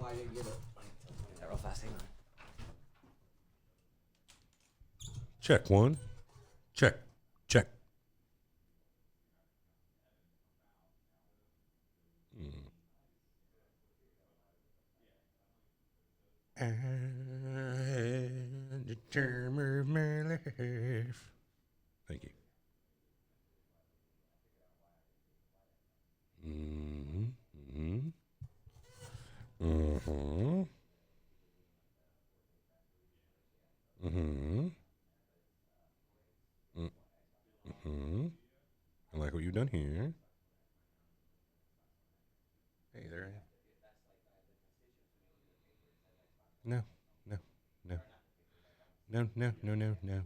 why I didn't get it. That real fast. Hang on. Check one. Check. Check. And the term of my life. Thank you. Mm-hmm. Mm-hmm. Mm-hmm. Mm-hmm. I like what you've done here. Hey there. No, no, no. No, no, no, no, no.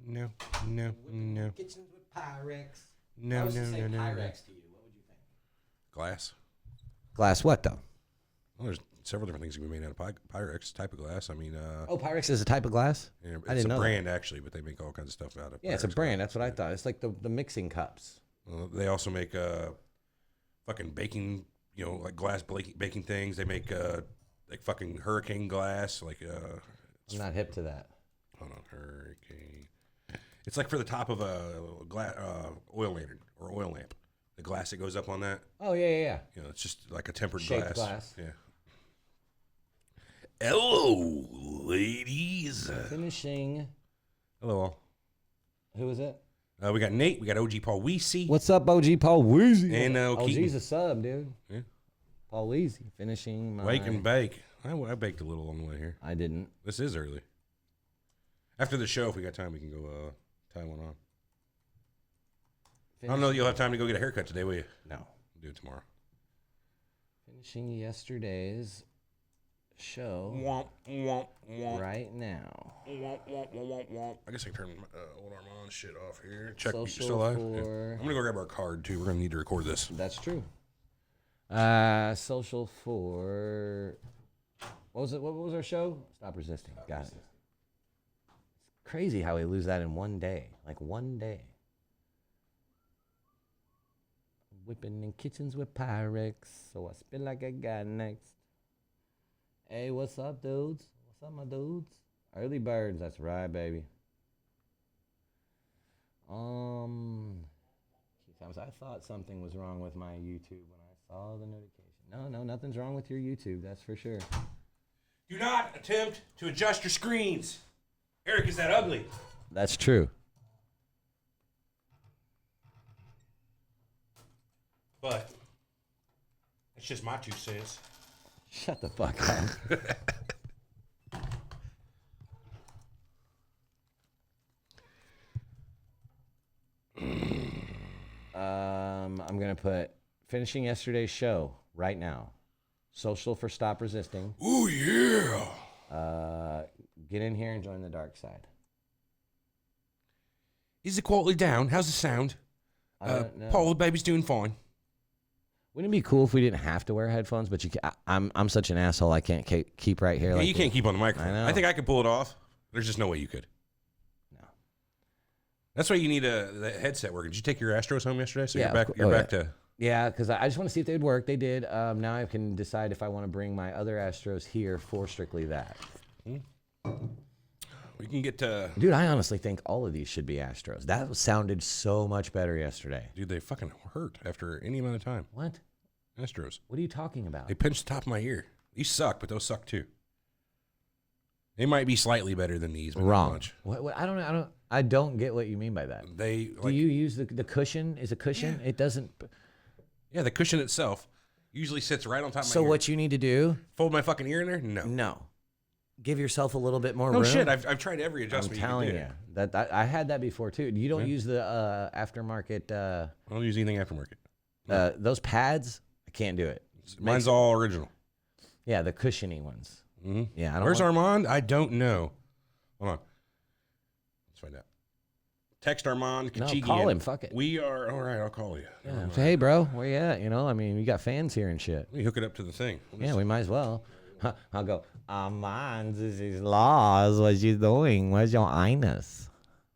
No, no, no. Kitchens with Pyrex. No, I was no, to say no, no, Pyrex no. to you. What would you think? Glass. Glass what though? Well, there's several different things that can be made out of Pyrex type of glass. I mean, Oh, Pyrex is a type of glass? yeah, I it's didn't a know brand actually, but they make all kinds of stuff out of. Yeah, it's a Pyrex brand. glass. That's what I thought. It's like the mixing cups. They also make fucking baking, like glass baking things. They make like fucking hurricane glass, like I'm not hip to that. hold on, hurricane. It's like for the top of a oil lantern or oil lamp. The glass that goes up on that. Oh yeah. It's just like a tempered Shaped glass. Yeah. Hello, ladies. Finishing. Hello all. Who is it? We got Nate. We got OG Paul Weesey. What's up, OG Paul Weezy? And Keaton. OG's a sub, dude. Yeah. Paul Weezy finishing my. Wake and bake. I baked a little on the way here. I didn't. This is early. After the show, if we got time, we can go tie one on. I don't know that you'll have time to go get a haircut today, will you? No. We'll do it tomorrow. Finishing yesterday's show Womp, womp, womp. right now. Womp, womp, womp, womp, womp. I guess I can turn old Armand shit off here. Check. You Social still alive? for- Yeah. I'm going to go grab our card, too. We're going to need to record this. That's true. Social for what was it? What was our show? Stop resisting. Got it. It's crazy how we lose that in one day. Like one day. Whipping in kitchens with Pyrex, so I spit like I got next. Hey, what's up, dudes? What's up, my dudes? Early birds, that's right, baby. I thought something was wrong with my YouTube when I saw the notification. No, nothing's wrong with your YouTube, that's for sure. Do not attempt to adjust your screens. Eric, is that ugly? That's true. But that's just my 2 cents. Shut the fuck up. I'm gonna put finishing yesterday's show right now. Social for Stop Resisting. Ooh, yeah. Get in here and join the dark side. Is the quality down? How's the sound? I don't know. Paul, the baby's doing fine. Wouldn't it be cool if we didn't have to wear headphones? But I'm such an asshole. I can't keep right here. Yeah, like you can't keep on the microphone. I know. I think I could pull it off. There's just no way you could. No. That's why you need the headset working. Did you take your Astros home yesterday? So Yeah, you're back. of You're course. back to. Yeah, because I just want to see if they'd work. They did. Now I can decide if I want to bring my other Astros here for strictly that. We can get to. Dude, I honestly think all of these should be Astros. That sounded so much better yesterday. Dude, they fucking hurt after any amount of time. What? Astros. What are you talking about? They pinched the top of my ear. These suck, but those suck too. They might be slightly better than these, but Wrong. not much. What? I don't get what you mean by that. They Do you use the cushion? Is a cushion? Yeah. It doesn't. Yeah, the cushion itself usually sits right on top of my So ear. what you need to do? Fold my fucking ear in there? No. No. Give yourself a little bit more No room. shit. I've tried every I'm adjustment telling you you can do. that I had that before too. You don't Yeah. use the aftermarket. I don't use anything aftermarket. Those pads. I can't do it. Mine's all original. Yeah, the cushiony ones. Mm-hmm. Yeah, I don't. Where's Armand? I don't know. Hold on. Let's find out. Text Armand No, Kachigian. call him. Fuck it. We are all right. I'll call you. Yeah. Say, hey, bro, where you at? You know, I mean, we got fans here and shit. Let me hook it up to the thing. Yeah, we might as well. I'll go. Armand, this is laws. What you doing? Where's your highness?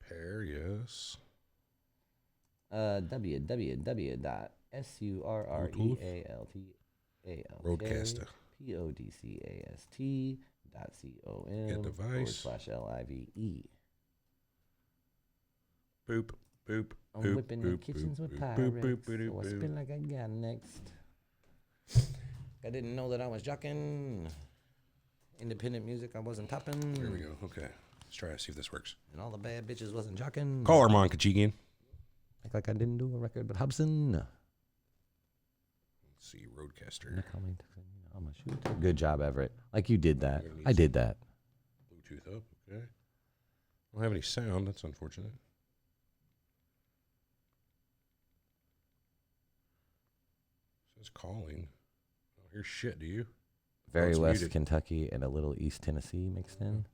Pair, yes. www.surrealt. Roadcaster. ALKPODCAST.com Get device. /LIVE. Boop, boop, I'm boop, whipping boop, in kitchens boop, with boop, Pyrex, boop, boop, boop, so I boop. spin like I got next. I didn't know that I was jocking. Independent music I wasn't topping. There we go. Okay. Let's try to see if this works. And all the bad bitches wasn't jocking. Call Armand Kachigian. Act like I didn't do a record with Hobson. Let's see, Roadcaster. I'm a shooter. Good job, Everett. Like you did that. We're gonna need I did that. Bluetooth up. Okay. I don't have any sound. That's unfortunate. It says calling. I don't hear shit, do you? Very it's West muted. Kentucky and a little East Tennessee mixed in.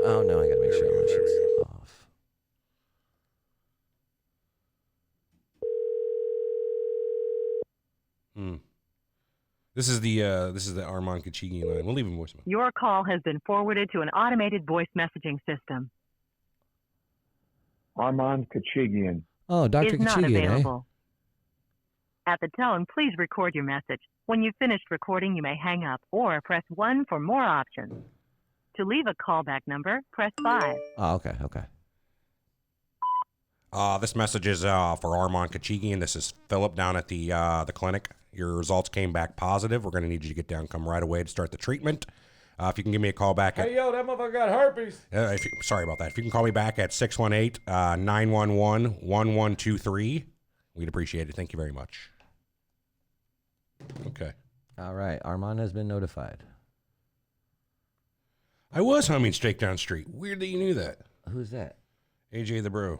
Oh no, I gotta make There sure we go, my there we shit's off. This is the Armand Kachigian line. We'll leave him voicemail. Your call has been forwarded to an automated voice messaging system. Armand Kachigian. Oh, Dr. Is not Kachigian, eh? available. At the tone, please record your message. When you've finished recording, you may hang up or press 1 for more options. To leave a callback number, press 5. Oh, okay, okay. This message is for Armand Kachigian. This is Philip down at the clinic. Your results came back positive. We're going to need you to get down, come right away to start the treatment. If you can give me a call back at... Hey, yo, that motherfucker got herpes. Sorry about that. If you can call me back at 618-911-1123, we'd appreciate it. Thank you very much. Okay. All right, Armand has been notified. I was humming straight down street. Weird that you knew that. Who's that? AJ the Bro.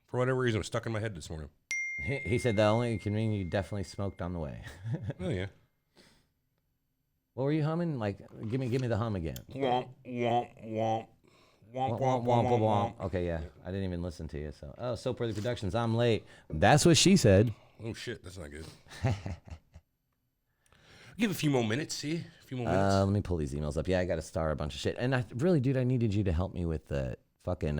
For whatever reason, it was stuck in my head this morning. He said the only convenience you definitely smoked on the way. Oh, yeah. What were you humming? Like, give me the hum again. Womp, womp, womp. Womp, Womp, womp, womp, womp. Okay, yeah. I didn't even listen to you. So, Soapworthy Productions, I'm late. That's what she said. Oh, shit. That's not good. Give a few more minutes, see? A few more minutes. Let me pull these emails up. Yeah, I got to star a bunch of shit. And I really, dude, I needed you to help me with the fucking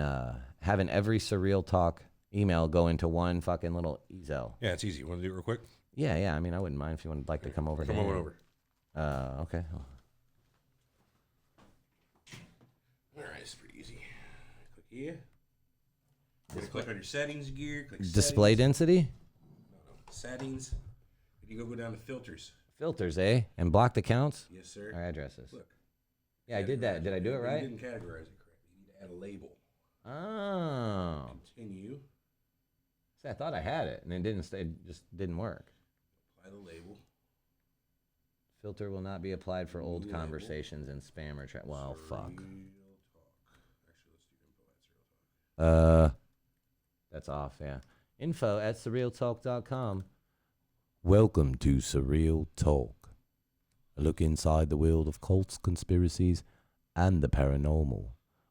having every Surreal Talk email go into one fucking little ezel. Yeah, it's easy. You want to do it real quick? Yeah. I mean, I wouldn't mind if you would like to come over. Come on over. Okay. All right, it's pretty easy. Click here. Click on your settings gear. Click Display settings. density? No. Settings. You go down to filters. Filters, eh? And blocked accounts? Yes, sir. Our addresses. Look. Yeah, I did that. Did I do it right? You didn't categorize it correctly. You need to add a label. Oh. Continue. See, I thought I had it, and it didn't. It just didn't work. Apply the label. Filter will not be applied for old New conversations and spam or chat. Well, fuck. Surreal Talk. Actually, let's do info at Surreal Talk. That's off. Yeah. Info at surrealtalk.com. Welcome to Surreal Talk. A look inside the world of cults, conspiracies, and the paranormal.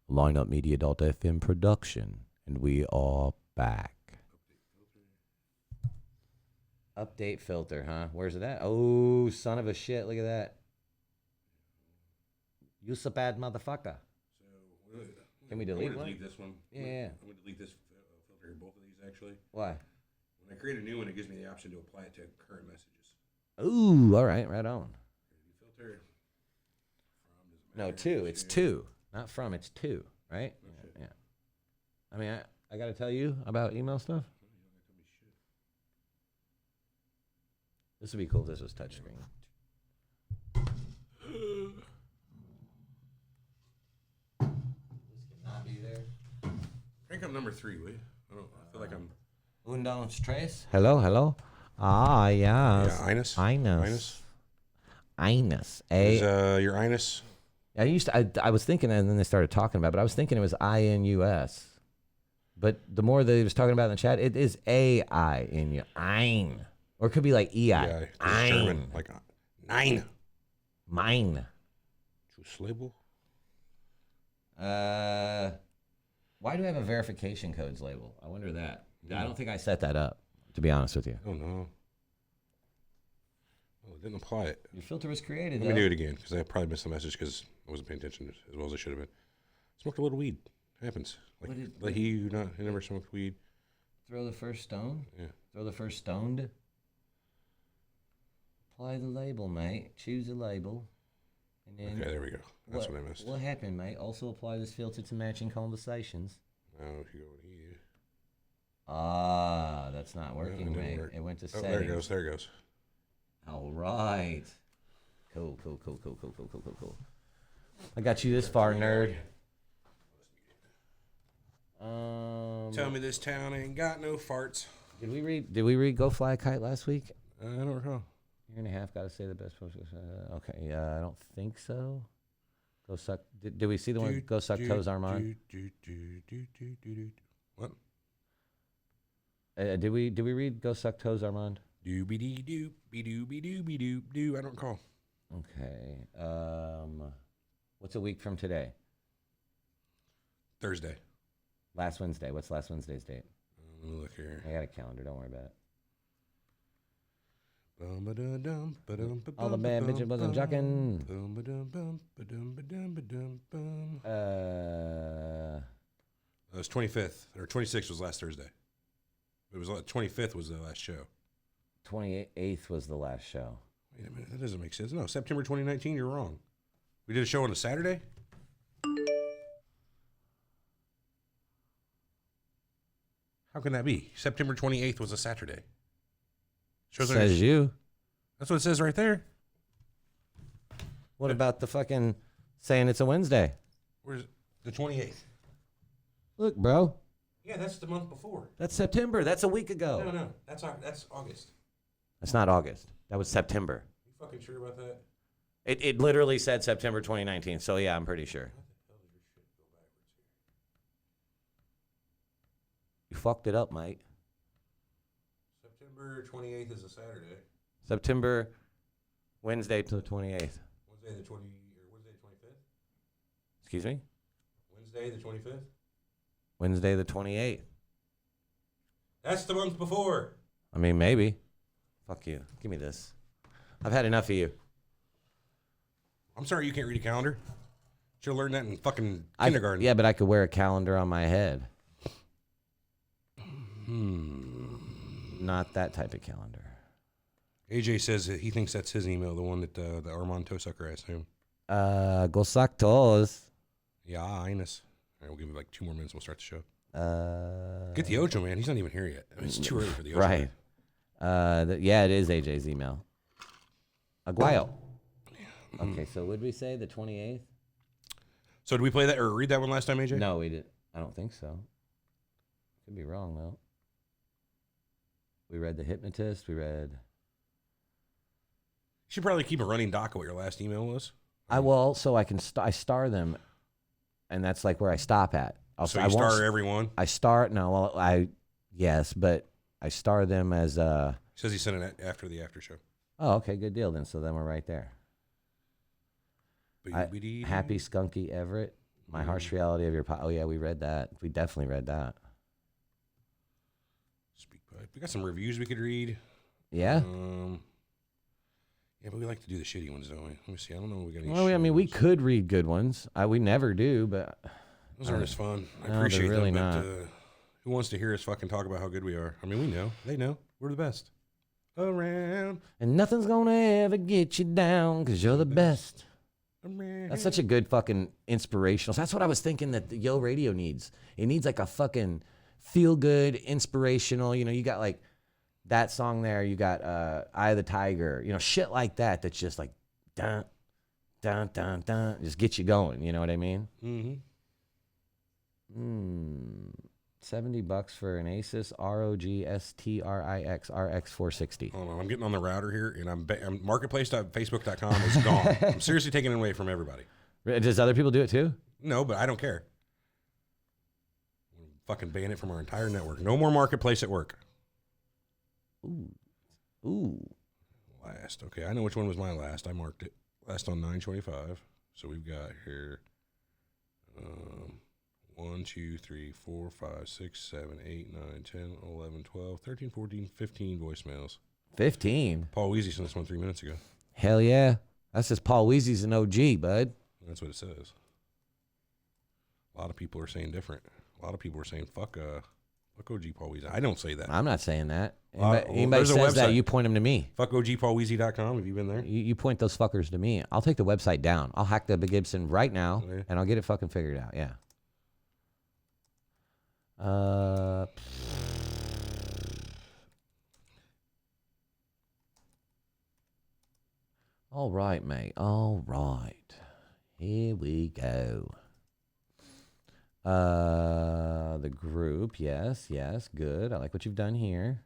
Lineupmedia.fm production, and we are back. Update filter, huh? Where's it at? Oh, son of a shit! Look at that. You a bad motherfucker. So, Can we delete I'm gonna one? delete this one. Yeah. I'm going to delete this filter here, both of these actually. Why? When I create a new one, it gives me the option to apply it to current messages. Ooh, all right, right on. Filter. From, No, two. It's two, not from. It's two, right? Okay. Yeah. I mean, I got to tell you about email stuff. This would be cool if this was touchscreen. This cannot be there. Crank up number 3, will you? I feel like I'm... Undons tres. Hello. Ah, yes. Yeah, Inus. Inus. Inus. Is your Inus? I was thinking, and then they started talking about it, but I was thinking it was INUS. But the more they was talking about in the chat, it is AINU. Ein. Or it could be like EI. Yeah, it's German. Like 9. Mine. Choose label. Why do I have a verification codes label? I wonder that. I don't think I set that up, to be honest with you. Oh, no. Oh, it didn't apply it. Your filter was created, Let me do it again, because I probably missed the message because I wasn't paying attention as well as I should have been. Smoked a little weed. It happens. Like he never smoked weed. Throw the first stone? Yeah. Throw the first stoned? Apply the label, mate. Choose a label. And then Okay, there we go. That's what I missed. What happened, mate? Also apply this filter to matching conversations. Oh, if you go in here. Ah, that's not working, didn't mate. work. It went to Oh, settings. there it goes. There it goes. All right. Cool. I got you this far, nerd. Tell me this town ain't got no farts. Did we read Go Fly a Kite last week? I don't recall. Year and a half. Got to say the best post. Okay. I don't think so. Go suck. Did we see the one? Go suck toes, Armand. What? Did we read Go Suck Toes, Armand? Doobie doo doobie doobie doo. I don't recall. Okay. What's a week from today? Thursday. Last Wednesday. What's last Wednesday's date? Let me look here. I got a calendar. Don't worry about it. All the bad bitches wasn't jocking. It was 25th or 26th was last Thursday. It was 25th was the last show. 28th was the last show. Wait a minute, that doesn't make sense. No, September 2019. You're wrong. We did a show on a Saturday. How can that be? September 28th was a Saturday. Says you. That's what it says right there. What about the fucking saying it's a Wednesday? Where's the 28th? Look, bro. Yeah, that's the month before. That's September. That's a week ago. No, that's August. That's not August. That was September. You fucking sure about that? It literally said September 2019. So yeah, I'm pretty sure. You fucked it up, mate. September 28th is a Saturday. September Wednesday to the 28th. Wednesday the 25th? Excuse me? Wednesday the 25th? Wednesday the 28th. That's the month before. I mean, maybe. Fuck you. Give me this. I've had enough of you. I'm sorry you can't read a calendar. Should have learned that in fucking kindergarten. Yeah, but I could wear a calendar on my head. Not that type of calendar. AJ says that he thinks that's his email, the one that the Armand Toesucker, I assume. Go suck toes. Yeah, Ines. All right, we'll give it like 2 more minutes. We'll start the show. Get the Ocho, man. He's not even here yet. I mean, it's too early for the Ocho. Right. Yeah, it is AJ's email. Aguayo. Okay, so would we say the 28th? So did we play that or read that one last time, AJ? No, we didn't. I don't think so. Could be wrong, though. We read The Hypnotist. We read... You should probably keep a running doc of what your last email was. I will, so I can I star them, and that's like where I stop at. So you star every one? I star, no, well, yes, but I star them as... He says he sent it after the after show. Oh, okay, good deal then. So then we're right there. Happy Skunky Everett, My Harsh Reality of Your... Oh, yeah, we read that. We definitely read that. Speak pipe. We got some reviews we could read. Yeah? Yeah, but we like to do the shitty ones, don't we? Let me see. I don't know if we got any Well, I mean, we could read good ones. We never do, but... Those aren't as fun. I No, appreciate they're really them, not. but who wants to hear us fucking talk about how good we are? I mean, we know. They know. We're the best. Around. And nothing's gonna ever get you down because you're the best. Around. That's such a good fucking inspirational. So that's what I was thinking that the Yo Radio needs. It needs like a fucking feel-good, inspirational, you got like that song there. You got Eye of the Tiger, shit like that. That's just like, dun, dun, dun, dun. Just get you going. You know what I mean? Mm-hmm. $70 for an Asus ROG STRIX RX 460. Hold on, I'm getting on the router here, and I'm marketplace.facebook.com is gone. I'm seriously taking it away from everybody. Does other people do it too? No, but I don't care. We'll fucking ban it from our entire network. No more marketplace at work. Ooh. Last. Okay, I know which one was my last. I marked it. Last on 9/25. So we've got here 1, 2, 3, 4, 5, 6, 7, 8, 9, 10, 11, 12, 13, 14, 15 voicemails. 15? Paul Weezy sent us one 3 minutes ago. Hell yeah. That's just Paul Weezy's an OG, bud. That's what it says. A lot of people are saying different. A lot of people are saying, fuck Fuck OG Paul Weezy. I don't say that. I'm not saying that. Well, Anybody there's a says that, website. you point them to me. Fuck OGPaulWeezy.com. Have you been there? You point those fuckers to me. I'll take the website down. I'll hack the Big Gibson right now, Yeah. and I'll get it fucking figured out. Yeah. All right, mate. All right. Here we go. The group. Yes, yes. Good. I like what you've done here.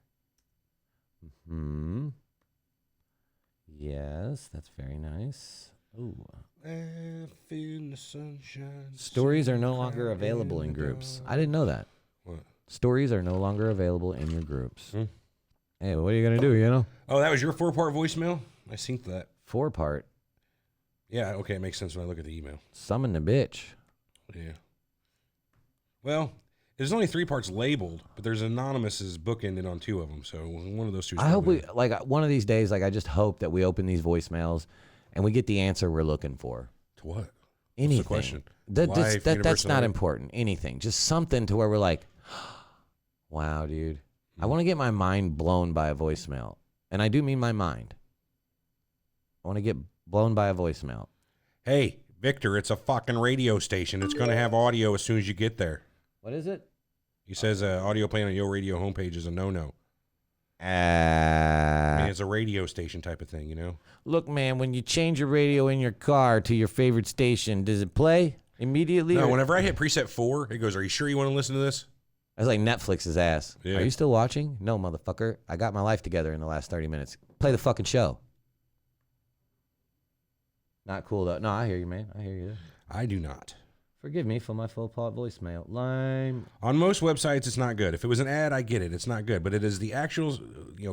Yes, that's very nice. Ooh. In the sunshine. Stories are no longer available in groups. I didn't know that. What? Stories are no longer available in your groups. Hey, what are you going to do, you know? Oh, that was your 4-part voicemail? I synced that. 4-part. Yeah, okay, it makes sense when I look at the email. Summon the bitch. Yeah. Well, there's only 3 parts labeled, but there's anonymous bookended on 2 of them, so one of those 2 is I hope probably- we, like, one of these days, like, I just hope that we open these voicemails and we get the answer we're looking for. To what? Anything. What's the question? That's Life, not universe, important. Anything. Just something to where we're like, wow, dude. I want to get my mind blown by a voicemail. And I do mean my mind. I want to get blown by a voicemail. Hey, Victor, it's a fucking radio station. It's going to have audio as soon as you get there. What is it? He says audio playing on Yo Radio homepage is a no-no. I mean, it's a radio station type of thing, you know? Look, man, when you change your radio in your car to your favorite station, does it play immediately? No, or- whenever I hit preset 4, it goes, are you sure you want to listen to this? That's like Netflix's ass. Yeah. Are you still watching? No, motherfucker. I got my life together in the last 30 minutes. Play the fucking show. Not cool, though. No, I hear you, man. I hear you. I do not. Forgive me for my full-part voicemail. Lime. On most websites, it's not good. If it was an ad, I get it. It's not good. But it is the actual,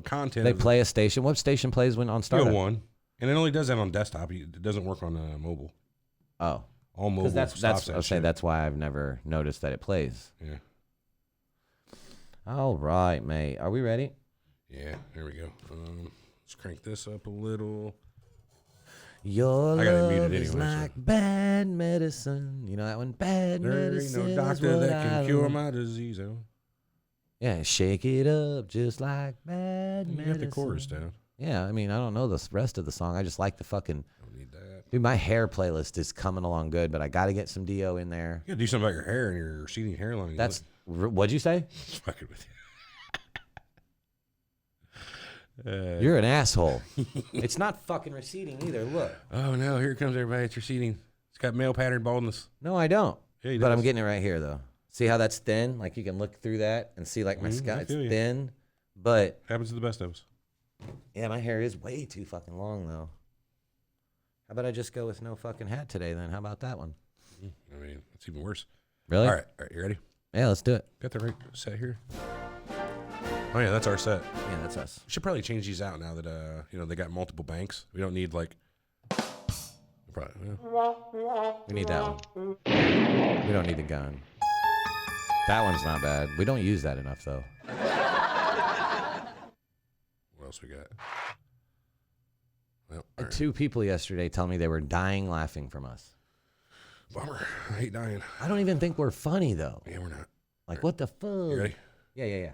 content. They of play a station. What station plays when on the startup? one. And it only does that on desktop. It doesn't work on mobile. Oh. All mobile. Because that's stops I'll that say shit. that's why I've never noticed that it plays. Yeah. All right, mate. Are we ready? Yeah, there we go. Let's crank this up a little. Your I got it love muted is anyway, so- like bad medicine. You know that one? Bad There ain't medicine. no is doctor what that I can cure love. my disease. Oh. Yeah, shake it up just like bad You medicine. got the chorus down. Yeah, I mean, I don't know the rest of the song. I just like the fucking... Don't need that. Dude, my hair playlist is coming along good, but I got to get some Dio in there. You gotta do something about your hair and your receding hairline. You That's... What'd you say? look- fucking with you. You're an asshole. It's not fucking receding either. Look. Oh no, here it comes everybody. It's receding. It's got male pattern baldness. No, I don't. Yeah, he But I'm does. getting it right here, though. See how that's thin? Like, you can look through that and see, like, my I scalp. It's feel you. thin. But, Happens to the best of us. yeah, my hair is way too fucking long, though. How about I just go with no fucking hat today, then? How about that one? I mean, it's even worse. Really? All right, you ready? Yeah, let's do it. Got the right set here. Oh yeah, that's our set. Yeah, that's us. We should probably change these out now that they got multiple banks. We don't need like. Probably, yeah. We need that one. We don't need the gun. That one's not bad. We don't use that enough, though. What else we got? Well, I all had right. 2 people yesterday tell me they were dying laughing from us. Bummer. I hate dying. I don't even think we're funny, though. Yeah, we're not. Like, what the fuck? You ready? Yeah.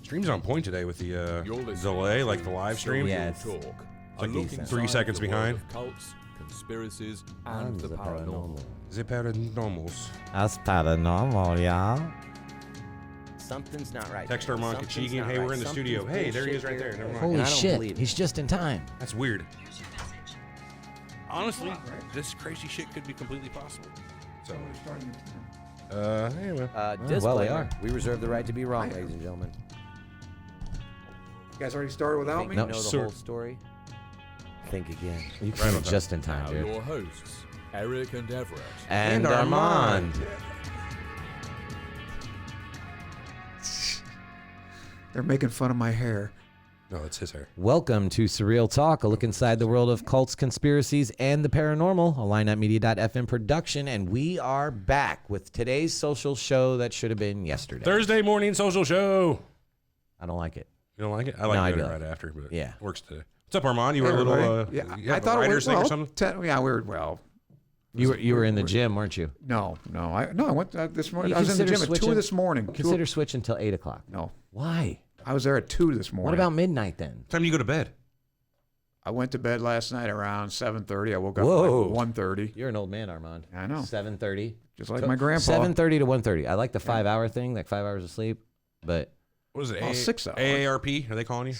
Stream's on point today with the delay, like the live stream. Yeah, it's Talk. like A look decent. inside 3 seconds the world behind. of cults, conspiracies, and the paranormal. Is it paranormals? That's paranormal, y'all. Something's not right. Text Armand Something's Kachigian. not Hey, we're right. in the studio. Something's Hey, there he is right bullshit there. here. Never mind. Holy And I don't shit, believe it. he's just in time. That's weird. Honestly, this crazy shit could be completely possible. So, anyway. Disclaimer. well, they are. We reserve the right to be wrong, ladies and gentlemen. You guys already started without Think me? you No, know the sir. whole story? Think again. You Right on came time. just in time, Now dude. your hosts, Eric and Everett. And Armand. They're making fun of my hair. No, it's his hair. Welcome to Surreal Talk, a look inside the world of cults, conspiracies, and the paranormal, a lineupmedia.fm production, and we are back with today's social show that should have been yesterday. Thursday morning social show. I don't like it. You don't like it? I No, like I doing do it like right after, but Yeah. works today. What's up, Armand? You were a little I thought it writer's was thing well, or something? yeah, we were well. You were in the gym, weren't you? No, I went this morning. You I was in the consider gym at 2 switching? this morning. Consider switching until 8 o'clock. No, Why? I was there at 2 this morning. What about midnight then? What time do you go to bed? I went to bed last night around 7:30. I woke up Whoa. at like 1:30. You're an old man, Armand. I know. 7:30. Just like my grandpa. 7:30 to 1:30. I like the 5-hour thing, like 5 hours of sleep, but What is it? Oh, 6 hours. AARP? Are they calling you?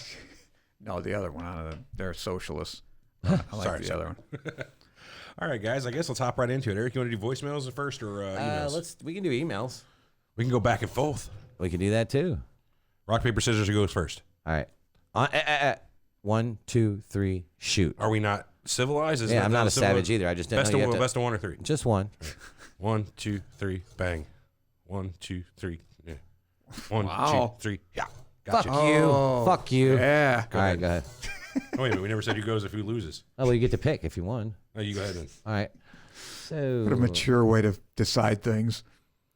No, the other one. They're socialists. I like Sorry, the other one. All right, guys. I guess let's hop right into it. Eric, you want to do voicemails first or emails? we can do emails. We can go back and forth. We can do that too. Rock, paper, scissors. Who goes first? All right. 1, 2, 3, shoot. Are we not civilized? Isn't Yeah, that I'm not a civilized? savage either. I just didn't Best know you of have to- best of 1 or 3. Just one. 1, 2, 3, bang. 1, 2, 3. Yeah. 1, Wow. 2, 3. Yeah. Fuck Gotcha. you. Oh, Fuck you. Yeah. All right, go ahead. Oh, wait a minute. We never said who goes if who loses. Oh, well, you get to pick if you won. No, you go ahead then. All right. So, What a mature way to decide things.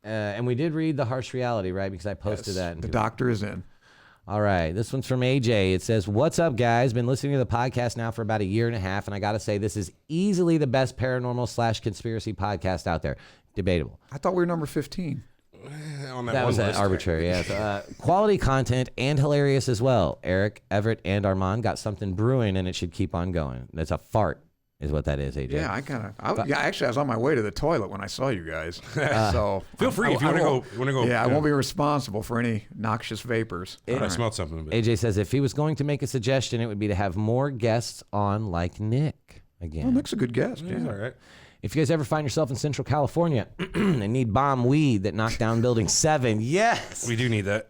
and we did read the harsh reality, right? Because I posted Yes, that. the doctor is in. All right. This one's from AJ. It says, "What's up, guys? Been listening to the podcast now for about a year and a half, and I got to say, this is easily the best paranormal / conspiracy podcast out there. Debatable. I thought we were number 15. On That one was list. arbitrary. Yeah. So, quality content and hilarious as well. Eric, Everett, and Armand got something brewing, and it should keep on going. That's a fart, is what that is, AJ. Yeah, actually, I was on my way to the toilet when I saw you guys. So Feel free if you want to go. Yeah, I won't be responsible for any noxious vapors. I smelled something. But AJ says if he was going to make a suggestion, it would be to have more guests on, like Nick again. Well, Nick's a good guest. it's Yeah. all right. If you guys ever find yourself in Central California and need bomb weed that knocked down Building 7, yes. We do need that.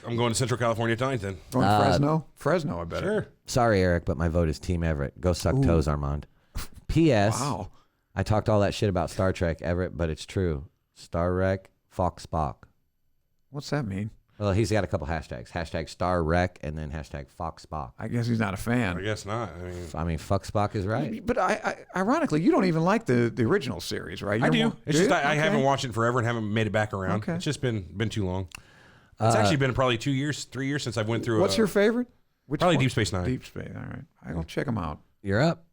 I'm going to Central California tonight then. Going to Fresno? Fresno, I bet. Sure. Sorry, Eric, but my vote is Team Everett. Go suck toes, Armand. P.S. Wow. I talked all that shit about Star Trek, Everett, but it's true. Star Wreck, Fox Spock. What's that mean? Well, he's got a couple hashtags. Hashtag Star Wreck and then hashtag Fox Spock. I guess he's not a I fan. guess not. I mean, fuck Spock is right. But I ironically, you don't even like the original series, right? I You're do. more- It's do just you? I Okay. haven't watched it in forever and haven't made it back around. Okay. It's just been too long. It's actually been probably 2 years, 3 years since I went through. What's your favorite? Which probably one? Deep Space Nine. Deep Space. All right. I'll check them out. You're up.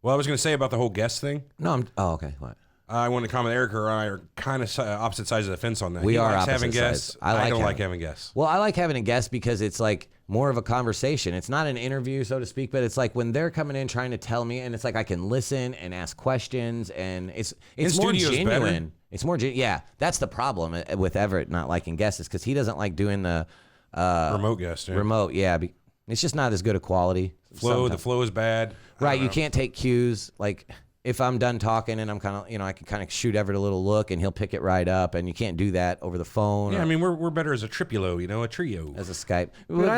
Well, I was going to say about the whole guest thing. No, I'm. Oh, okay. What? I want to comment. Eric or I are kind of opposite sides of the fence on that. We He are likes opposite having sides. guests. I I like don't like having- having guests. Well, I like having a guest because it's like more of a conversation. It's not an interview, so to speak, but it's like when they're coming in trying to tell me, and it's like I can listen and ask questions, and it's more studio's better. genuine. It's more yeah. That's the problem with Everett not liking guests is because he doesn't like doing the Remote guest. Yeah. remote. Yeah, it's just not as good a quality. The sometimes. flow is bad. I Right, don't you know. can't take cues. Like if I'm done talking and I'm kind of, I can kind of shoot Everett a little look and he'll pick it right up, and you can't do that over the phone Yeah, or I mean we're better as a tripulo, a trio. as a Skype. But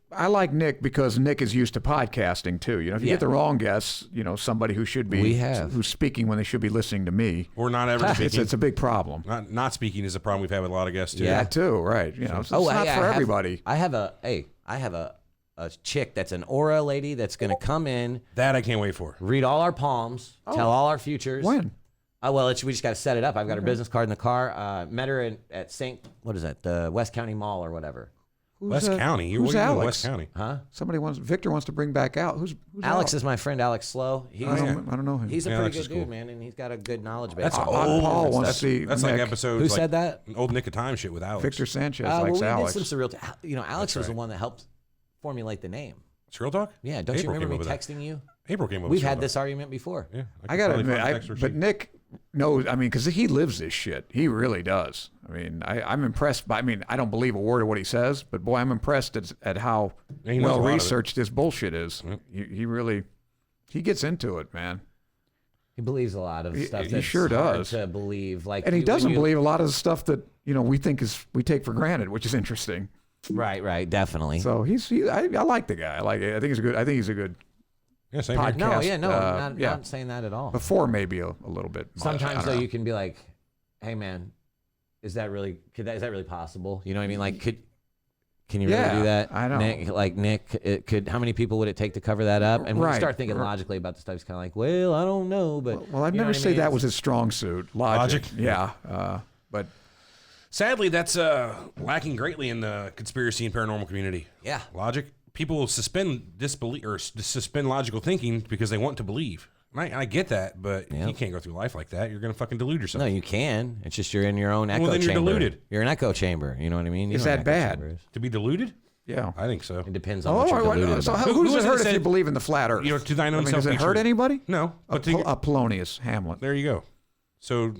I like Nick because Nick is used to podcasting too. If you Yeah. get the wrong guest, somebody who should be who's speaking when they should be listening to me. We're not ever speaking. It's a big problem. Not speaking is a problem we've had with a lot of guests too. Yeah. That too, right? So it's not hey, for everybody. I have a chick that's an aura lady that's going to come in, That I can't wait for. read all our palms, tell all our futures. When? Well, we just got to set it up. I've got her business card in the car. Met her at the West County Mall or whatever. West County. Who's What are you doing in Alex? West County. Huh? Victor wants to bring back out. Who's Alex is my friend, Alex Slow. I don't know him. He's a Yeah, pretty Alex is good dude, cool. man, and he's got a good knowledge base. That's Odd old. Paul wants That's, to see that's like Nick. episodes. Who like said that? an old Nick of Time shit with Alex. Victor Sanchez Well, likes we Alex. did some surreal. Alex was right. the one that helped formulate the name. Surreal Talk? Yeah, don't you April remember came me up with that. texting you? April came up with We've Surreal had Talk. this argument before. Yeah. I gotta could probably admit, find a text where but she- Nick knows. Because he lives this shit. He really does. I'm impressed by. I don't believe a word of what he says, but boy, I'm impressed at how Yeah, he knows a well lot of it. researched this bullshit is. He gets into it, man. He believes a lot of stuff. He That's sure hard does. to believe. Like, And he when doesn't you- believe a lot of the stuff that we take for granted, which is interesting. Right, definitely. So I like the guy. I think he's a good Yeah, same here. podcast. No, yeah, no, I'm yeah. not saying that at all. Before maybe a little bit. much. I Sometimes don't though, know. you can be like, "Hey, man, is that really possible?" You know what I mean? Like, can you Yeah, really do that? I know. Nick, how many people would it take to cover that up? And when you Right, start thinking right. logically about the stuff, it's kind of like, well, I don't know, but Well, I'd you know never what I say mean? that It's- was his strong suit. Logic. Yeah. But Sadly, that's lacking greatly in the conspiracy and paranormal community. Yeah. Logic, people will suspend disbelief or suspend logical thinking because they want to believe. I get that, but you can't go through life like that. You're going to fucking delude yourself. No, you can. It's just you're in your own echo Well, then you're chamber. deluded. You're an echo chamber. You know what I mean? You Is know that what an echo bad? chamber is. To be deluded? Yeah. I think so. It depends on what you're deluded so about. who does Who it was it hurt if said- you believe in the flat Earth? You know, to thine own self does it be hurt true. anybody? No. But Polonius, Hamlet. there you go. So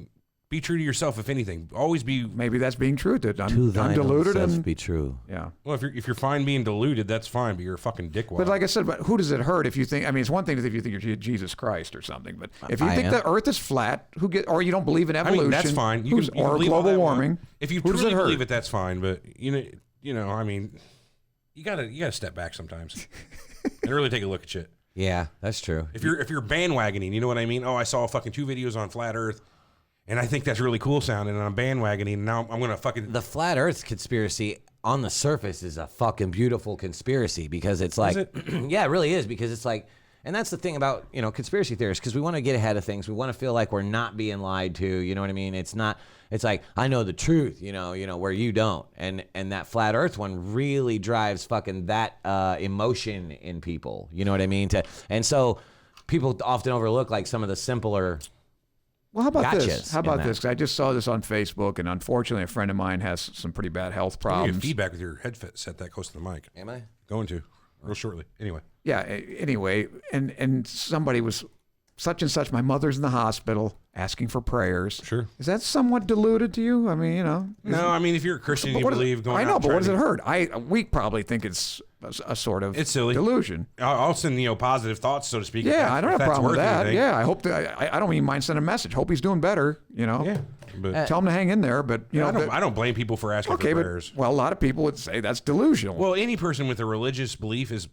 be true to yourself, if anything. Always be. Maybe that's being true. That To I'm thine deluded own self and be true. yeah. Well, if you're fine being deluded, that's fine. But you're a fucking dickwad. But like I said, but who does it hurt if you think? I mean, it's one thing if you think you're Jesus Christ or something, but if you I think am. the Earth is flat, or you don't believe in I evolution, mean, that's fine. You can or believe all global that warming. one. If you who does truly it hurt? believe it, that's fine. But you know, I mean, you gotta step back sometimes and really take a look at shit. Yeah, that's true. If you're bandwagoning, you know what I mean? Oh, I saw fucking 2 videos on flat Earth, and I think that's really cool sounding, and I'm bandwagoning. And now I'm gonna fucking. The flat Earth conspiracy on the surface is a fucking beautiful conspiracy because it's like, yeah, it really is because it's like, and that's the thing about conspiracy theorists because we want to get ahead of things. We want to feel like we're not being lied to. You know what I mean? It's not. It's like I know the truth. Where you don't, and that flat Earth one really drives fucking that emotion in people. You know what I mean? And so people often overlook like some of the simpler. Well, how about this? Gotchas How about in that. this? 'Cause I just saw this on Facebook, and unfortunately, a friend of mine has some pretty bad health You get problems. feedback with your headset set that close to the mic. Am I? Going to real shortly. Anyway. Yeah. Anyway, and somebody was such and such. My mother's in the hospital asking for prayers. Sure. Is that somewhat deluded to you? I mean, No, I mean if you're a Christian, and you what is- believe going. I out know, and but what does trying it to- hurt? We probably think it's a sort of It's silly. delusion. I'll send positive thoughts, so to speak. Yeah, I don't have a if that's problem with worth that. anything. Yeah, I hope that I don't even mind sending a message. Hope he's doing better. Yeah. But Tell him to hang in there. But I don't blame people for asking okay, for but prayers. well, a lot of people would say that's delusional. Well, any person with a religious belief is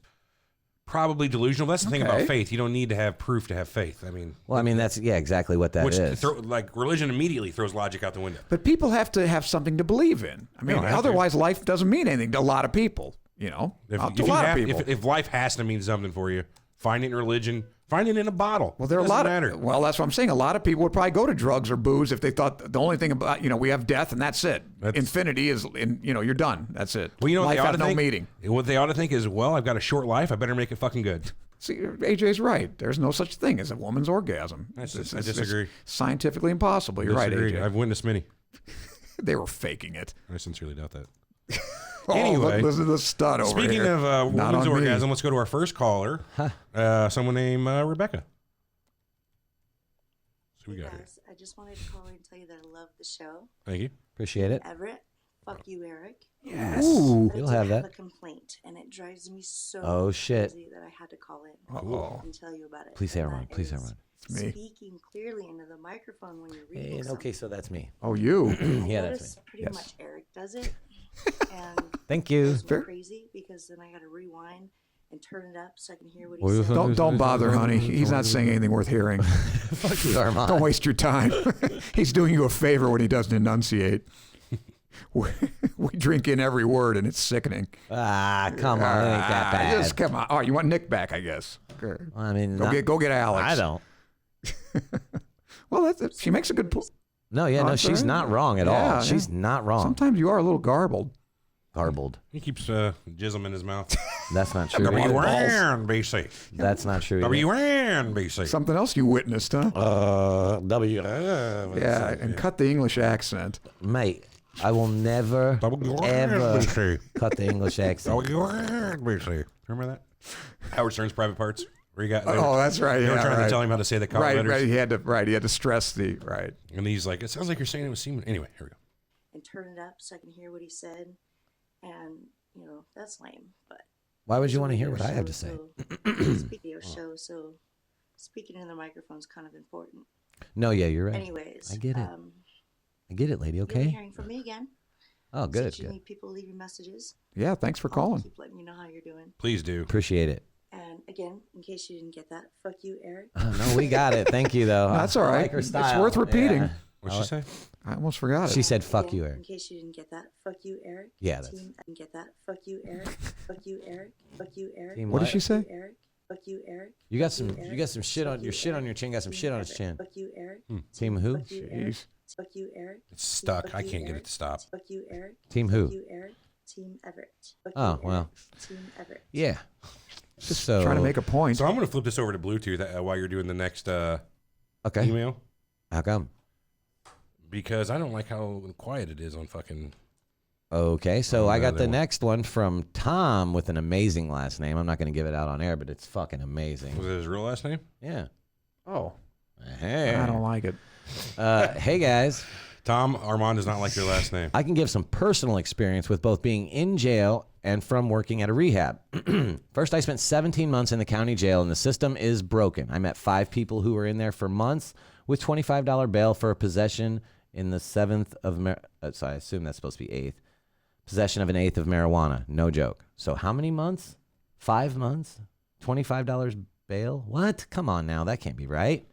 probably delusional. That's the thing about Okay. faith. You don't need to have proof to have faith. I mean, Well, I mean that's exactly what that which is. like religion immediately throws logic out the window. But people have to have something to believe in. I mean, don't have to. otherwise life doesn't mean anything to a lot of people. To a lot of people. If life has to mean something for you, find it in religion. Find it in a bottle. Well, there are a Doesn't lot matter. of. Well, that's what I'm saying. A lot of people would probably go to drugs or booze if they thought the only thing about we have death and that's it. Infinity is you're done. That's it. Well, you know what life they ought has to no think? meeting. What they ought to think is, well, I've got a short life. I better make it fucking good. See, AJ's right. There's no such thing as a woman's orgasm. I It's disagree. scientifically impossible. You're Disagree. right, AJ. I've witnessed many. They were faking it. I sincerely doubt that. Anyway, listen to the stud over Speaking here. of Not women's on me. orgasm, let's go to our first caller. Someone named Rebecca. So we got here. Guys, I just wanted to call in and tell you that I love the show. Thank you. Appreciate it. Everett, fuck you, Eric. Yes. Ooh. I You'll do have have that. a complaint, and it drives me so Oh, shit. crazy that I had to call in Uh-oh. and tell you about it. Please say And Armand. that Please say is Armand. It's me. Speaking clearly into the microphone when you're reading And, okay, so that's me. Oh, you. Yeah, I that's notice me. pretty Yes. much Eric does it, and Thank you. it's Fair. crazy because then I got to rewind and turn it up so I can hear what What he is says. that? Don't bother, honey. He's not saying anything worth hearing. Fuck you, Armand. Don't waste your time. He's doing you a favor when he doesn't enunciate. We drink in every word, and it's sickening. Ah, come on. It ain't that bad. Just come on. Oh, you want Nick back, I guess. Good. I mean, Go get Alex. I don't. Well, she makes a good point. No, yeah, Oh, no, I'm she's sorry. not wrong at Yeah, all. She's not wrong. Sometimes you are a little garbled. Garbled. He keeps jism in his mouth. That's not true. WN BC. That's not true. either. WN BC. Something else you witnessed, huh? W. Yeah, and cut the English accent. Mate, I will never, ever WN cut the English accent. BC. Remember that? Howard Stern's Private Parts. Where you got? Oh, that's right. They were Yeah, trying right. to tell him how to say the call Right, letters. right. He had to stress the right. And he's like, it sounds like you're saying it was semen. Anyway, here we go. And turn it up so I can hear what he said, and that's lame, but. Why would It's you a want to hear radio what I have to show, say? so- Video show, so speaking in the microphone is kind of important. No, yeah, you're right. Anyways, I get it. I get it, lady. You'll be Okay. hearing from me again. Oh, good, Since you good. need people to leave you messages. Yeah, thanks for I'll calling. keep letting you know how you're doing. Please do. Appreciate it. And again, in case you didn't get that, fuck you, Eric. No, we got it. Thank you, though. No, that's all I right. like her It's style. worth repeating. Yeah. What'd she say? I almost forgot it. She said, "Fuck Again, you, Eric." In case you didn't get that, fuck you, Eric. Yeah, that's- Team, didn't get that. Fuck you, Eric. Fuck you, Eric. Fuck you, Eric. Team What did what? she say? Fuck you, Eric. Fuck you, Eric. You got Fuck you, some. Eric. You got some shit on Fuck your you, shit on Eric. your chin. Got some Team shit on his Everett. chin. Fuck you, Eric. Team who? Fuck you, Eric. Jeez. Fuck you, Eric. It's stuck. Fuck I you, can't get Eric. it to stop. Fuck you, Eric. Team Fuck who? you, Eric. Team Everett. Oh, Okay, well. Team Everett. Yeah. Just So trying to make a point. So I'm going to flip this over to Bluetooth while you're doing the next okay. email How come? because I don't like how quiet it is on fucking. Okay, so Oh, I no, got they the won't. next one from Tom with an amazing last name. I'm not going to give it out on air, but it's fucking amazing. Was it his real last name? Yeah. Oh, Hey. I don't like it. Hey guys, Tom Armand does not like your last name. I can give some personal experience with both being in jail and from working at a rehab. First, I spent 17 months in the county jail, and the system is broken. I met 5 people who were in there for months with $25 bail for a possession in the 7th of, so I assume that's supposed to be 8th. Possession of an 1/8 of marijuana. No joke. So how many months? 5 months? $25 bail? What? Come on now. That can't be right.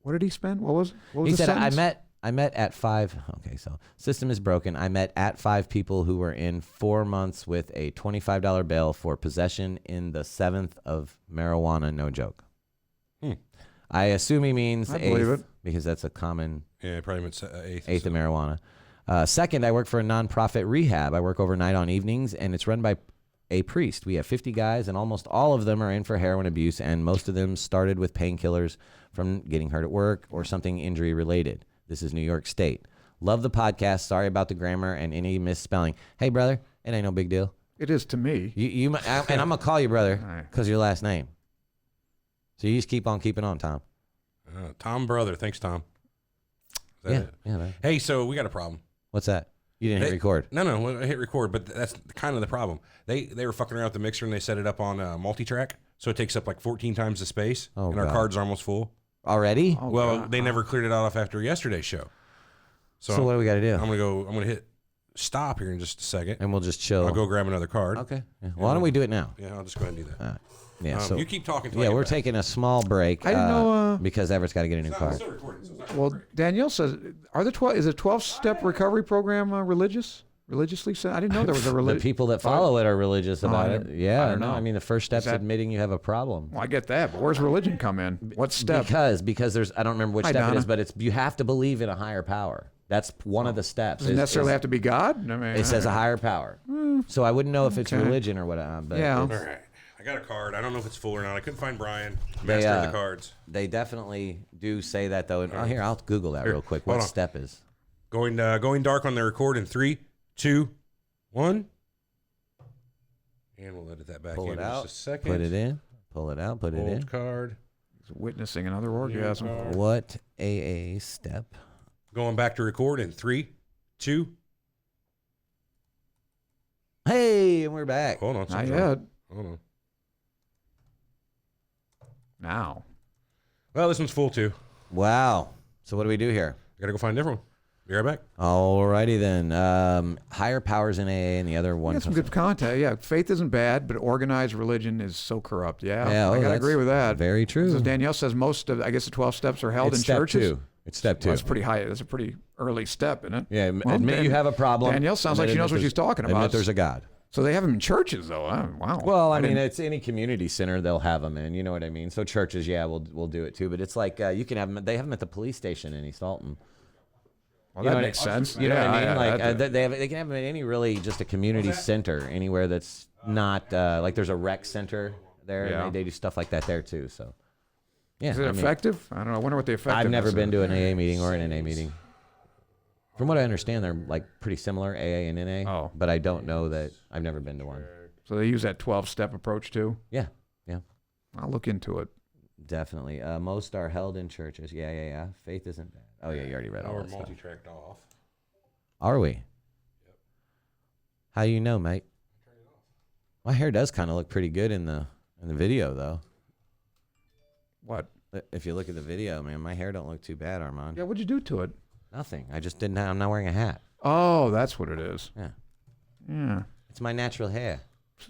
What did he spend? What was He the said, sentence? I met at 5. Okay, so system is broken. I met at 5 people who were in 4 months with a $25 bail for possession in the 7th of marijuana. No joke. I assume he means I believe 8th it. because that's a common Yeah, probably meant 8th. 8th of marijuana. Second, I work for a nonprofit rehab. I work overnight on evenings, and it's run by a priest. We have 50 guys, and almost all of them are in for heroin abuse, and most of them started with painkillers from getting hurt at work or something injury related. This is New York State. Love the podcast. Sorry about the grammar and any misspelling. Hey, brother, it ain't no big deal. It is to me. And I'm gonna call you brother All right. because your last name. So you just keep on keeping on, Tom. Tom Brother. Thanks, Tom. Is that Yeah, it? yeah. Man. Hey, so we got a problem. What's that? You didn't hit Hey, record. No, I hit record, but that's kind of the problem. They were fucking around with the mixer and they set it up on multi-track, so it takes up like 14 times the space, Oh, and our God. cards are almost full. Already? Oh, Well, God. they never cleared it off after yesterday's show. So what do we got to do? I'm gonna hit stop here in just a second. And we'll just chill. I'll go grab another card. Okay. Yeah. Why don't we do it now? Yeah, I'll just go ahead and do that. Yeah. So you keep talking. Till I yeah, get we're back. taking a small break. I didn't know, because Everett's got to get a new I'm card. still recording, so it's not Well, great. Danielle says, is a 12-step recovery program religiously set? I didn't know there was a The religion. people that follow it are religious about I it. don't- Yeah, I don't know. I mean, the first step's that- admitting you have a problem. Well, I get that, but where's religion come in? What step? Because there's I don't remember which Hi, step it is, Donna. but it's you have to believe in a higher power. That's one of the steps. Doesn't necessarily have to be God. I mean, It says a higher power. So I wouldn't know if it's okay. religion or what. But Yeah. it's- All right, I got a card. I don't know if it's full or not. I couldn't find Brian, They, master of the cards. They definitely do say that though. And, here, I'll Google that real quick. hold What on. step is? Going dark on the record in 3, 2, 1. And we'll edit that back Pull in it just out. a second. Put it in. Pull it out. Put it in. Old card. He's witnessing another orgasm. card. What AA step? Going back to record in 3, 2. Hey, and we're back. Hold on. Not something's yet. wrong. Hold on. Now. Well, this one's full too. Wow. So what do we do here? I gotta go find a different one. Be right back. Alrighty then. Higher powers in AA and the other We one. got some good content. Yeah, faith isn't bad, but organized religion is so corrupt. Yeah, Yeah, I gotta that's agree with that. Very true. So Danielle says most of, I guess, the 12 steps are held It's in step churches. 2. It's step 2. Well, that's pretty high. That's a pretty early step, isn't it? Yeah, Well, admit you have a problem. Danielle sounds like she knows what she's talking about. Admit there's a God. So they have them in churches, though. Wow. Well, I mean, didn't- it's any community center they'll have them in. You know what I mean? So churches, yeah, we'll do it too. But it's like you can have them. They have them at the police station in East Alton. well, you know that what makes sense. You know what I mean? Like that- they can have them in any really just a community center anywhere that's not like there's a rec center there. Yeah. And they do stuff like that there too. So yeah, is it I mean, effective? I don't know. I wonder what the effectiveness I've never is. been to an AA meeting or an NA meeting. From what I understand, they're like pretty similar, AA and NA. Oh. But I don't know that. I've never been to one. So they use that 12-step approach too. Yeah, I'll look into it. definitely. Most are held in churches. Yeah. Faith isn't bad. Oh yeah, you already read Now all we're that stuff. multi-tracked off. Are we? How you know, mate? My hair does kind of look pretty good in the video, though. What? If you look at the video, man, my hair don't look too bad, Armand. Yeah, what'd you do to it? Nothing. I just didn't. I'm not wearing a hat. Oh, that's what it is. Yeah, Yeah. it's my natural hair.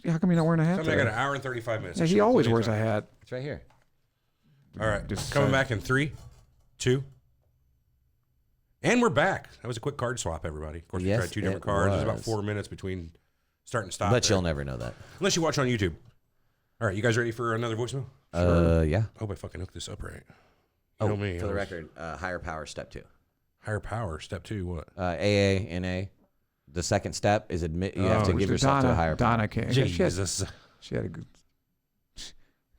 How come you're not wearing a hat Somebody got today? an hour and 35 minutes. Yeah, That he should always include wears a anytime. hat. It's right here. All right, Just coming saying. back in 3, 2. And we're back. That was a quick card swap, everybody. Of course, we Yes, tried 2 different it cards. There's about was. 4 minutes between start and stop. But there. you'll never know that. Unless you watch on YouTube. All right, you guys ready for another voicemail? Yeah. I hope I fucking hooked this up right. You Oh, know me. for the I was- record, higher power step 2. Higher power, step 2, what? AA, NA, The second step is admit you have to give Mr. yourself to a higher power. Donna can't. Jesus. She had a good.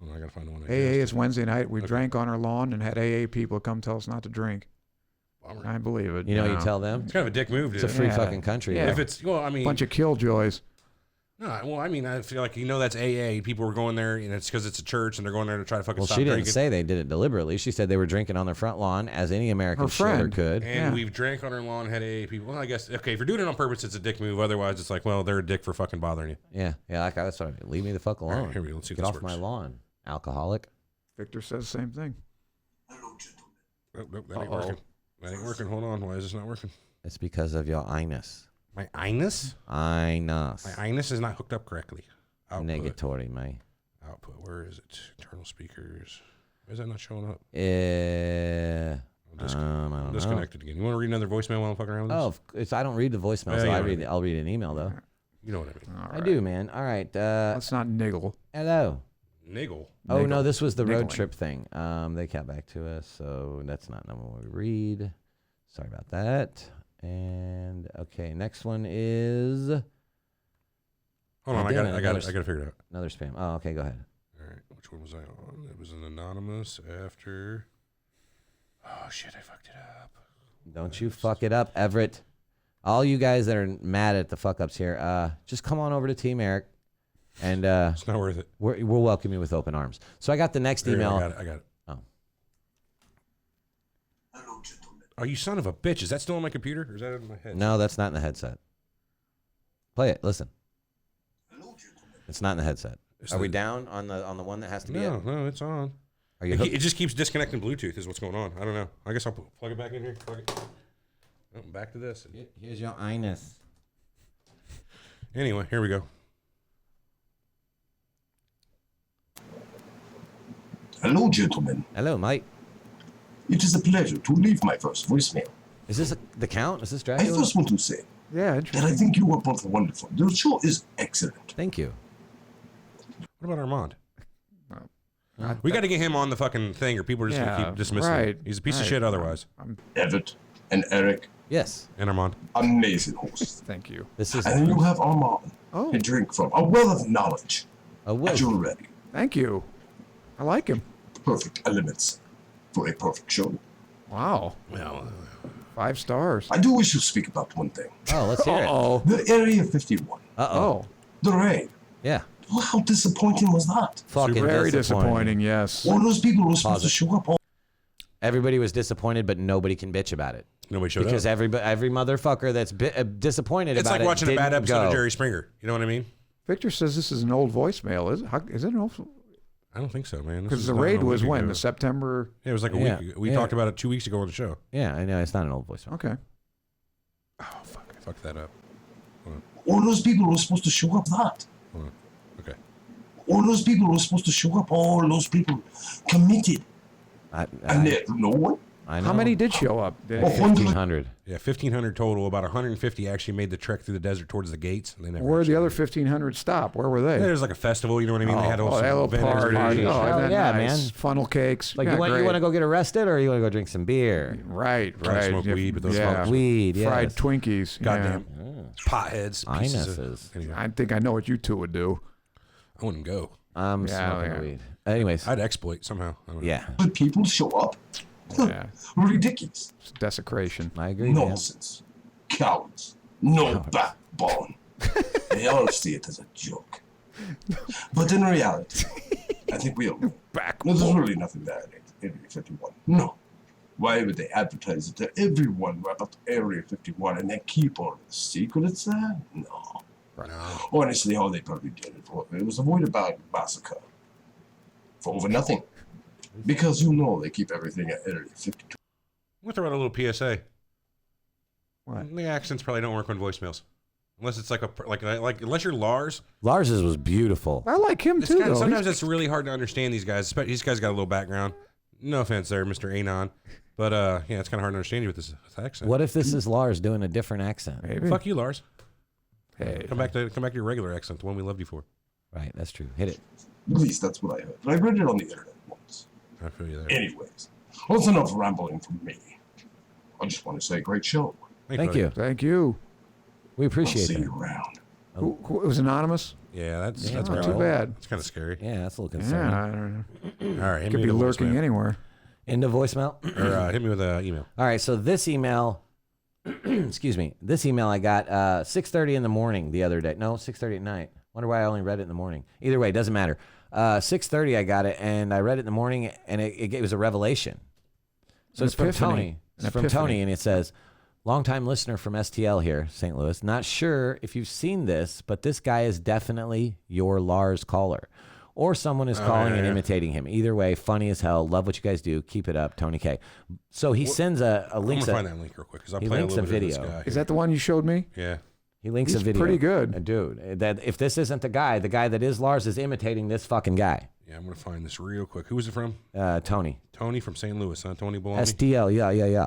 Well, I gotta find the one. AA is Wednesday night. We Okay. drank on our lawn and had AA people come tell us not to drink. Bummer. I believe it. You know what you tell them? It's kind of a dick move, dude. It's a free Yeah. fucking country. Yeah. bro. If it's, well, I mean, Bunch of killjoys. no, well, I mean, I feel like that's AA. People were going there, and it's because it's a church, and they're going there to try to fucking Well, stop she didn't drinking. say they did it deliberately. She said they were drinking on their front lawn, as any American Her shitter friend. could. And Yeah. we've drank on our lawn, had AA people. Well, I guess okay. If you're doing it on purpose, it's a dick move. Otherwise, it's like, well, they're a dick for fucking bothering you. Yeah, like that's what I mean. Leave me the fuck All right, alone. here we go. Let's see if Get this off my works. lawn, alcoholic. Victor says the same thing. Oh, nope, that ain't working. That ain't working. Hold on. Why is this not working? It's because of your inus. My inus? Inus. My inus is not hooked up correctly. Output. Negatory, mate. Output. Where is it? Internal speakers. Why is that not showing up? I don't know. Disconnected again. You want to read another voicemail while I'm fucking around with this? I don't read the voicemail, Yeah, so you I know read. what I I'll read an email though. You know what I mean. All I right. do, man. All right. Let's not niggle. Hello. Niggle. Oh no, Niggle. this was the road Niggling. trip thing. They got back to us, so that's not number one we read. Sorry about that. And okay, next one is Hold on. Oh, I damn got it, it. I got another it figure it out. another spam. Oh, okay, go ahead. All right. Which one was I on? It was an anonymous after. Oh, shit. I fucked it up. Don't you fuck it up, Everett. All you guys that are mad at the fuck ups here, just come on over to Team Eric, and It's not worth it. we'll welcome you with open arms. So I got the next Here, email. I got it. Oh. Oh, you son of a bitch. Is that still on my computer or is that in my head? No, that's not in the headset. Play it. Listen. It's not in the headset. It's Are we the- down on the one that has to be No, it? no, it's on. Are you It, hooked? it just keeps disconnecting Bluetooth is what's going on. I don't know. I guess I'll plug it back in here. Plug it. Oh, back to this. Here's your inus. Anyway, here we go. Hello, gentlemen. Hello, Mike. It is a pleasure to leave my first voicemail. Is this the count? Is this I Dracula? first want to say Yeah, that I interesting. think you are both wonderful. The show is excellent. Thank you. What about Armand? I- We got to get him on the fucking thing or people are just going to Yeah, keep dismissing right, him. He's a piece of right. shit otherwise. Everett and Eric, Yes. And Armand. amazing hosts. Thank you. This is And you have Armand, Oh, a drink from a well of knowledge a will. at your ready. thank you. I like him. Perfect elements for a perfect show. Wow. Well, 5 stars. I do wish to speak about one thing. Oh, let's hear it. Oh. The Area 51. Uh-oh. Oh. The raid. Yeah. Well, how disappointing was that? Fucking Very disappointing, yes. All those people were supposed Pause to it. show up all Everybody was disappointed, but nobody can bitch about it. nobody showed Because up. every motherfucker that's disappointed It's about like it watching a bad didn't episode of go. Jerry Springer. You know what I mean? Victor says this is an old voicemail. Is it an old? I don't think so, man. This Because is the not raid a was week when? ago. The September. Yeah, it was like a Yeah, week ago. We yeah. talked about it 2 weeks ago on the show. Yeah, I know. It's not an old voice. Okay. Oh, fuck. I fucked that up. All those people were supposed to show up that. Hold on. Okay. All those people were supposed to show up. All those people committed. And there, no one. I know. How many did show up? Did- 1,500. Yeah, 1,500 total. About 150 actually made the trek through the desert towards the gates. And they never Where did the actually other did. 1,500 stop? Where were they? Yeah, there's like a festival, you know what I mean? They had all that little vendors and party. shit. Oh, Hell isn't that yeah, nice? man. Funnel cakes. Like, yeah, you want great. to go get arrested or you want to go drink some beer? Right, Try to right. smoke Yeah, weed with those yeah. smokes. Weed, yes. Fried Twinkies. Goddamn Yeah. potheads. pieces of- Inuses. Anyway, I think I know what you two would do. I wouldn't go. I'm Yeah, smoking yeah. weed. Anyways, I'd exploit somehow. I don't know. yeah, But people show up. Yeah. Ridiculous. It's desecration. I agree, man. Nonsense. Cowards. No backbone. They all see it as a joke. But in reality, I think we all know. There's really nothing there in Area 51. No. Why would they advertise it to everyone about Area 51 and then keep all the secrets there? No. Honestly, how they probably did it was avoid a bad massacre. For over nothing. Because you know they keep everything at Area 52. We'll throw out a little PSA. What? The accents probably don't work on voicemails. Unless it's like unless you're Lars. Lars's was beautiful. I like him It's too, kinda, though. sometimes it's really hard to understand these guys. These guys got a little background. No offense there, Mr. Anon. But yeah, it's kind of hard to understand you with this accent. What if this is Lars doing a different accent? Maybe. Fuck you, Lars. Hey. Come back to your regular accent, the one we loved you for. Right, that's true. Hit it. At least that's what I heard. But I read it on the internet once. I feel you there. Anyways, well, that's enough rambling from me. I just want to say, great show. Thank you. Thank you. We appreciate See that. you around. Who, it was anonymous? Yeah, that's Not pretty too cool. bad. It's kind of scary. Yeah, that's a little concerning. Yeah, I don't know. All right, hit Could me be with a lurking voicemail. anywhere. Into voicemail. Or hit me with an email. All right, so this email, excuse me, this email I got 6:30 in the morning the other day. No, 6:30 at night. Wonder why I only read it in the morning. Either way, it doesn't matter. 6:30 I got it, and I read it in the morning, and it was a revelation. So An it's from epiphany. Tony. It's from Tony, and it says, longtime listener from STL here, St. Louis. Not sure if you've seen this, but this guy is definitely your Lars caller. Or someone is calling and imitating him. Either way, funny as hell. Love what you guys do. Keep it up, Tony K. So he sends a link. I'm gonna find that link real quick because I'll he play a links little a bit of this video. guy. Is that the one you showed me? Yeah. He links He's a video. pretty good. Dude, that if this isn't the guy that is Lars is imitating this fucking guy. Yeah, I'm gonna find this real quick. Who is it from? Tony. Tony from St. Louis, huh? Tony Bologna. STL, yeah.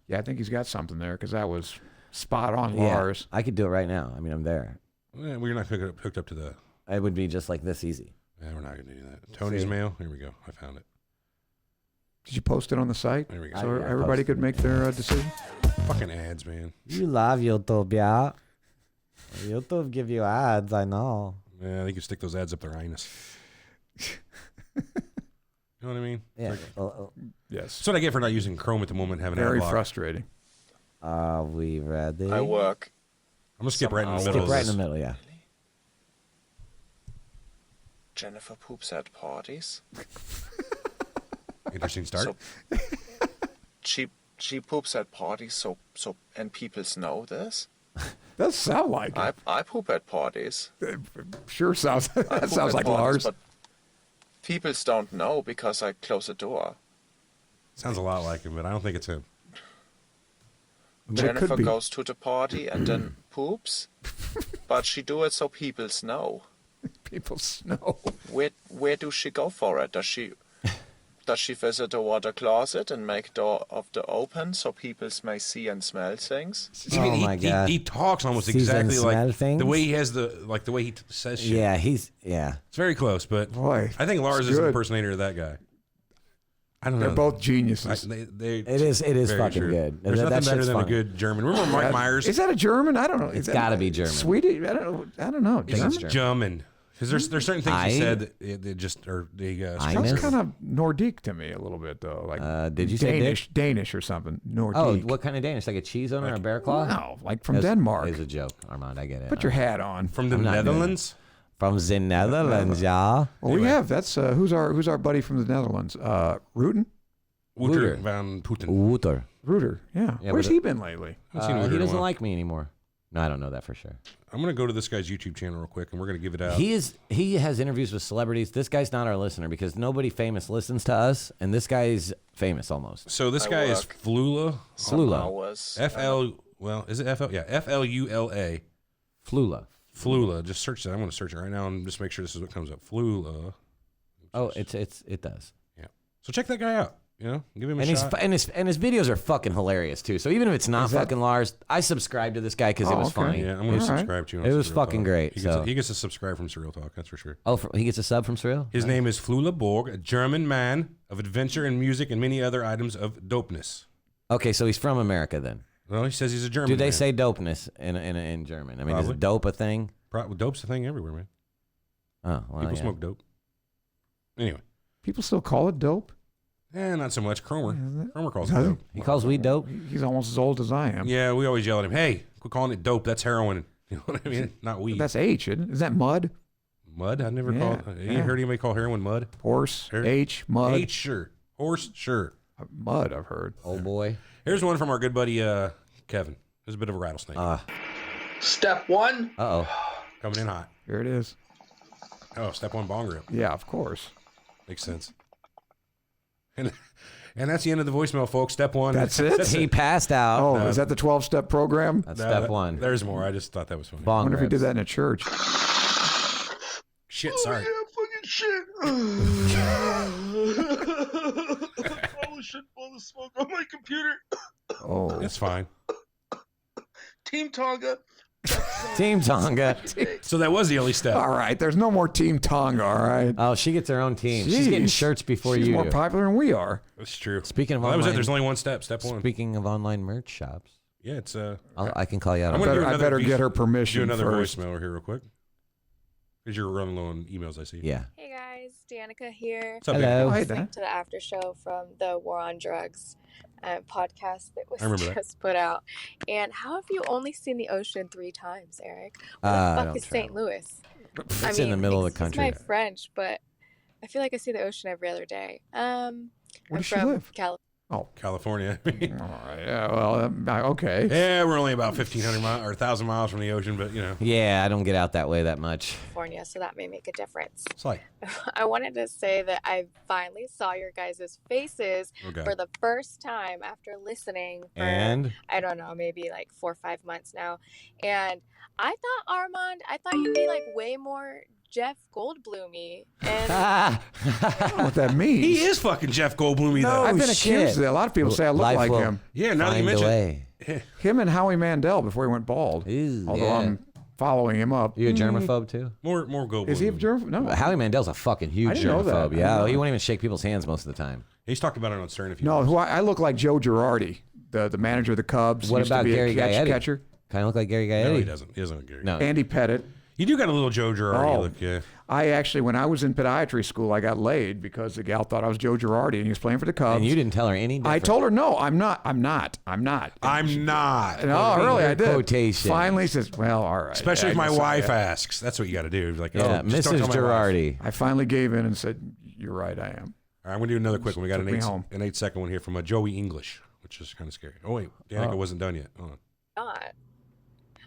Yeah, I think he's got something there because that was spot on Lars. I could do it right now. I mean, I'm there. Yeah, we're not hooked up to the. It would be just like this easy. Yeah, we're not gonna do that. Tony's mail. Here we go. I found it. Did you post it on the site There we go. so everybody could make their decision? Fucking ads, man. You love YouTube, yeah. YouTube give you ads, I know. Yeah, they can stick those ads up their anus. You know what I mean? Yeah. Yes. That's what I get for not using Chrome at the moment. Having Very ad block. frustrating. Are we ready? I work. I'm gonna skip right in the middle. Skip of right this. in the middle, yeah. Jennifer poops at parties. Interesting start. So, she poops at parties, so and people know this. Does sound like it. I poop at parties. Sure sounds. I That poop sounds at like parties, Lars. But people don't know because I close the door. Sounds a lot like him, but I don't think it's him. But it could Jennifer be. goes to the party and then poops, but she do it so people know. People know. Where do she go for it? Does she visit the water closet and make door of the open so people may see and smell things? Oh my God. He talks almost Sees and exactly smell like things? the way he has the way he says shit. Yeah, It's very close, but Boy, I think Lars it's is an good. impersonator of that guy. I don't They're know. both geniuses. It is very fucking true. good. There's That nothing better shit's than a funny. good German. Remember Mike Myers? Is that a German? I don't know. It's gotta be German. Swedish? I don't know. It's German? German. Because there's certain things he I- said that they just are they Sounds Ines? kind of Nordic to me a little bit though. Like Did you say Danish or something? Nordic. Oh, what kind of Danish? Like a cheese owner or a bear claw? No, like from It's Denmark. It's a joke, Armand. I get it. Put your hat on. from the I'm not doing Netherlands. From the Netherlands, yeah. Well, we have. That's who's our buddy from the Netherlands? Rooten? Wouter Wouter. van Putten. Wouter. Rooter. Yeah. Yeah, Where's but- he been lately? I've seen Wouter He in a doesn't while. like me anymore. No, I don't know that for sure. I'm gonna go to this guy's YouTube channel real quick, and we're gonna give it out. He has interviews with celebrities. This guy's not our listener because nobody famous listens to us, and this guy's famous almost. So this I guy is work. Flula. Flula. Hours. Well, is it FL? Yeah, FLULA. Flula. Flula. Just search that. I'm gonna search it right now and just make sure this is what comes up. Flula. Oh, it does. Yeah. So check that guy out. You know, give him a And shot. his videos are fucking hilarious too. So even if it's not Is that- fucking Lars, I subscribe to this guy because it Oh, was okay. funny. Yeah, I'm gonna All right. subscribe to you. On It was Surreal fucking Talk. great, He so- gets a subscribe from Surreal Talk. That's for sure. Oh, he gets a sub from Surreal? His name is Flula Borg, a German man of adventure and music and many other items of dopeness. Okay, so he's from America then. Well, he says he's a German. Do they man. say dopeness in German? I mean, is Probably. dope a thing? Dope's a thing everywhere, man? Oh, well, People yeah. smoke dope. Anyway, People still call it dope. not so much. Cromer calls it Does he? dope. He calls weed dope? He's almost as old as I am. Yeah, we always yell at him. Hey, quit calling it dope. That's heroin. You know what I mean? Not weed. That's H, isn't it? Is that mud? Mud. I never Yeah, called. You yeah. heard anybody call heroin mud? Horse, Here. H, mud. H, sure. Horse, sure. Mud, I've heard. Oh, boy. Here's one from our good buddy Kevin. There's a bit of a rattlesnake. Step one. Uh-oh. Coming in hot. Here it is. Oh, step one bong rip. Yeah, of course. Makes sense. And that's the end of the voicemail, folks. Step one. That's it? He passed out. Oh, is that the 12-step program? That's No, step one. There's more. I just thought that was funny. I Bong wonder if he rips. did that in a church. Shit, sorry. Fucking shit. All shit, all the smoke on my computer. Oh. It's fine. Team Tonga. Team Tonga. So that was the only step. All right, there's no more Team Tonga, all right? Oh, she gets her own team. She's getting Jeez. shirts before She's you more do. popular than we are. That's true. Speaking of Well, that was it. online- There's only one step. Step one. Speaking of online merch shops, Yeah, it's I can call you out. I'm on gonna that. do I another better get her permission Do another first. voicemail here real quick. Because you're running low on emails, I see. Yeah. Hey guys, Danica here. What's up, Hello. Danica? Oh, hey, Listening Dan. to the after show from the War on Drugs podcast that I remember was that. just put out. And how have you only seen the ocean 3 times, Eric? Where I the don't fuck is St. travel. Louis? It's in the middle of the excuse country. my French, but I feel like I see the ocean every other day. Where I'm does she from live? California. Oh, California. all right. Yeah, well, okay. Yeah, we're only about 1,500 miles or 1,000 miles from the ocean, but you know. Yeah, I don't get out that way that much. So that may make a difference. It's like, I wanted to say that I finally saw your guys' faces okay. for the first time after listening for, And I don't know, maybe like 4 or 5 months now. And I thought, Armand, you'd be like way more Jeff Goldblum-y. And I don't know what that means. He is fucking Jeff Goldblum-y, though. I've been shit. accused of that. A lot of people say I look Life like will him. Yeah, now that you find a mention way. Him and Howie Mandel before he went bald. Ew, Although yeah. I'm following him up. You a germaphobe too? More Goldblum. Is he a germaphobe? No. Howie Mandel's a fucking huge I didn't know that. germaphobe. I didn't Yeah, know he that. won't even shake people's hands most of the time. He's talked about it on Stern a few No, times. I look like Joe Girardi, the manager of the Cubs. What Used to about be Gary a Gaetti? catcher. Kind of look like Gary Gaetti. No, he doesn't. He doesn't look Gary. No. Andy Pettit. You do got a little Joe Girardi Oh. look, yeah. I actually, when I was in podiatry school, I got laid because the gal thought I was Joe Girardi and he was playing for the Cubs. And you didn't tell her any different. I told her, no, I'm not. I'm not. I'm not. No, really, I did. Quotation. Finally says, well, all right. Especially Yeah, if my I guess wife I- asks. That's what you got to do. Like, Yeah, oh, just don't Mrs. tell my wife. Girardi. I finally gave in and said, you're right, I am. All right, I'm going to do another quick one. We got Took an me home. 8-second one here from Joey English, which is kind of scary. Oh, wait. Danica wasn't done yet. Hold on. not.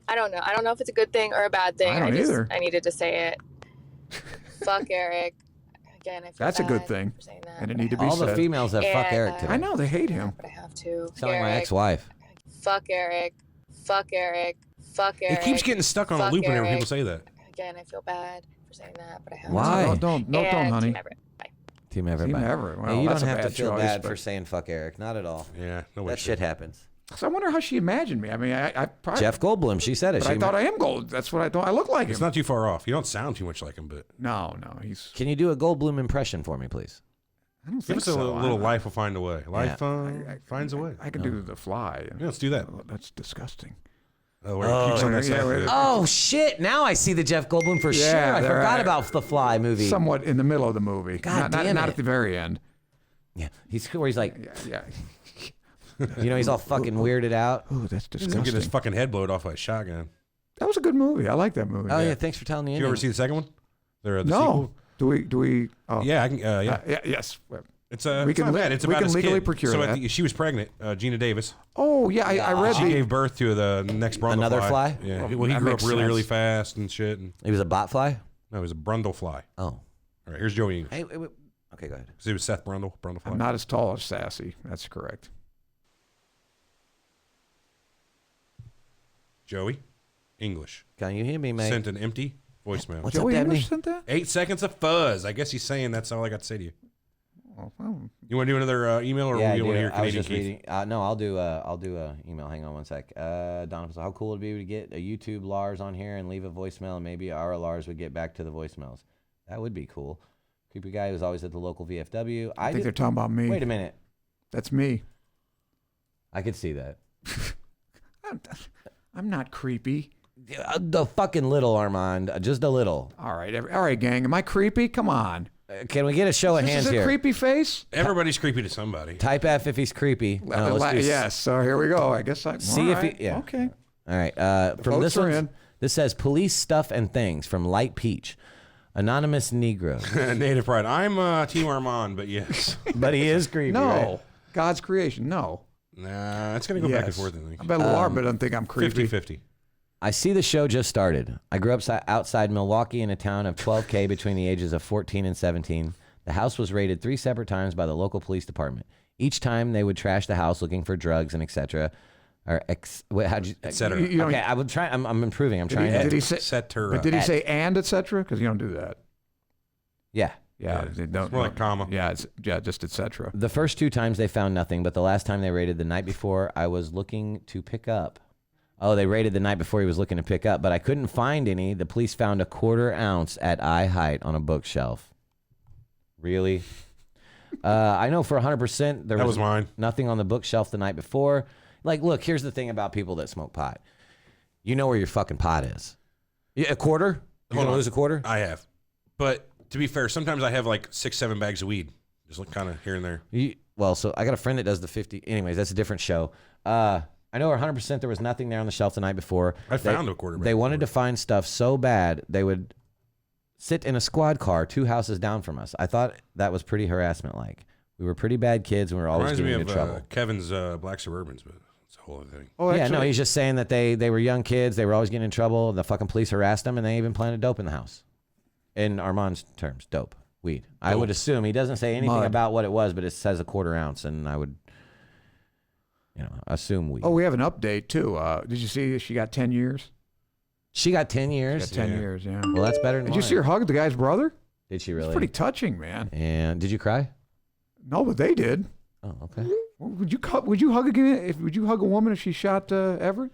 I don't know. I don't know if it's a good thing or a bad thing. I don't either. I needed to say it. Fuck Eric. Again, I feel That's a good bad thing. for saying that, And it but need to I be All the said. females that fuck And, Eric today. I know, they hate him. But I have to. Sound like my Eric, ex-wife. Fuck Eric. Fuck Eric. Fuck Eric. It keeps getting stuck on a Fuck loop whenever Eric. people say that. Again, I feel bad for saying that, but I have Why? to. No, don't, And honey. Team Everett. Bye. Team Everett. Team bye. Everett. Well, Hey, you that's don't a have to bad feel choice, bad but- for saying fuck Eric. Not at all. Yeah, no way. That shit happens. So I wonder how she imagined me. I mean, I probably, Jeff Goldblum, she said it. but She I thought I am gold. That's what I thought. I look like him. It's not too far off. You don't sound too much like him, but No, he's. Can you do a Goldblum impression for me, please? I don't give think us a so. little I- life will find a way. Life I- finds a way. I can do the fly. Yeah, let's do that. Oh, that's disgusting. Oh, wait, keeps on that yeah, side. wait. Oh shit! Now I see the Jeff Goldblum for Yeah, sure. I there forgot I- about the Fly movie. Somewhat in the middle of the movie. God not, damn not it. at the very end. Yeah, he's where he's like, Yeah. you know, he's all fucking weirded out. Oh, that's He's gonna get his disgusting. fucking head blowed off by a shotgun. That was a good movie. I like that movie. Oh yeah, thanks for telling the Did you ever ending. see the second one? The no. sequel? Do we? Oh. Yeah, I can. Yeah. Yes. It's We it's can not le- bad. It's we about can his legally kid. procure so that. she was pregnant, Gina Davis. Oh yeah, I read She the. gave birth to the next Brundle Another fly? Yeah. Well, Well, he that grew up makes really, really sense. fast and shit. And, He was a bot fly. no, he was a Brundle fly. Oh, All right, here's Joey English. hey, wait. Okay, go ahead. So he was Seth Brundle fly. I'm not as tall as Sassy. That's correct. Joey English Can you hear me, mate? sent an empty voicemail. What's Joey up, English Dabney? sent that? 8 seconds of fuzz. I guess he's saying that's all I got to say to you. Well, You want to do another email, or Yeah, you want to dude, hear I was Canadian just Keith? reading. No, I'll do a email. Hang on one sec. Donovan, so how cool would it be to get a YouTube Lars on here and leave a voicemail, and maybe our Lars would get back to the voicemails. That would be cool. Creepy guy who's always at the local VFW. I think they're talking about me. Wait a minute. That's me. I could see that. I'm not creepy. The fucking little Armand, just a little. All right, gang. Am I creepy? Come on. Can we get a show of This hands is a here? creepy face. Everybody's creepy to somebody. Type F if he's creepy. Let's do Yes. So here we go. I guess I See all if right. he. Yeah. Okay. All right. From votes this are one, in. this says police stuff and things from Light Peach, anonymous Negro, Native pride. I'm Team Armand, but yes. but he is creepy. No. right? God's creation. No. Nah, it's going to go back and forth, I think. I bet Lar doesn't think I'm creepy. 50-50. I see the show just started. I grew up outside Milwaukee in a town of 12K between the ages of 14 and 17. The house was raided 3 separate times by the local police department. Each time they would trash the house looking for drugs and etc. Or how'd you? Et cetera. You don't- Okay, I would try. I'm improving. I'm Did trying. he to, say? Cetera. But did he say and etc.? Because you don't do that. yeah. Yeah. Yeah, they don't, it's more like comma. Yeah. Just etc. The first 2 times they found nothing, but the last time they raided the night before, I was looking to pick up. Oh, they raided the night before he was looking to pick up, but I couldn't find any. The police found a 1/4 ounce at eye height on a bookshelf. Really? I know for 100% there That was mine. nothing on the bookshelf the night before. Like, look, here's the thing about people that smoke pot. You know where your fucking pot is. A quarter? You gonna lose a quarter? I have. But to be fair, sometimes I have like 6-7 bags of weed. Just like kind of here and there. Well, so I got a friend that does the 50. Anyways, that's a different show. I know 100% there was nothing there on the shelf the night before. I found a quarter bag. They wanted to find stuff so bad, they would sit in a squad car 2 houses down from us. I thought that was pretty harassment-like. We were pretty bad kids, and we were always getting into trouble. Kevin's Black Suburbans, but it's a whole other thing. Oh, yeah, no, he's just saying that they were young kids. They were always getting in trouble. The fucking police harassed them, and they even planted dope in the house. In Armand's terms, dope, weed. I would assume. He doesn't say anything about what it was, but it says a quarter ounce, and I would, assume weed. Oh, we have an update, too. Did you see she got 10 years? She got 10 years? She got 10 years, yeah. Well, that's better than Did you mine. see her hug the guy's brother? Did she really? It's pretty touching, man. And did you cry? No, but they did. Oh, okay. Would you hug again? Would you hug a woman if she shot Everett?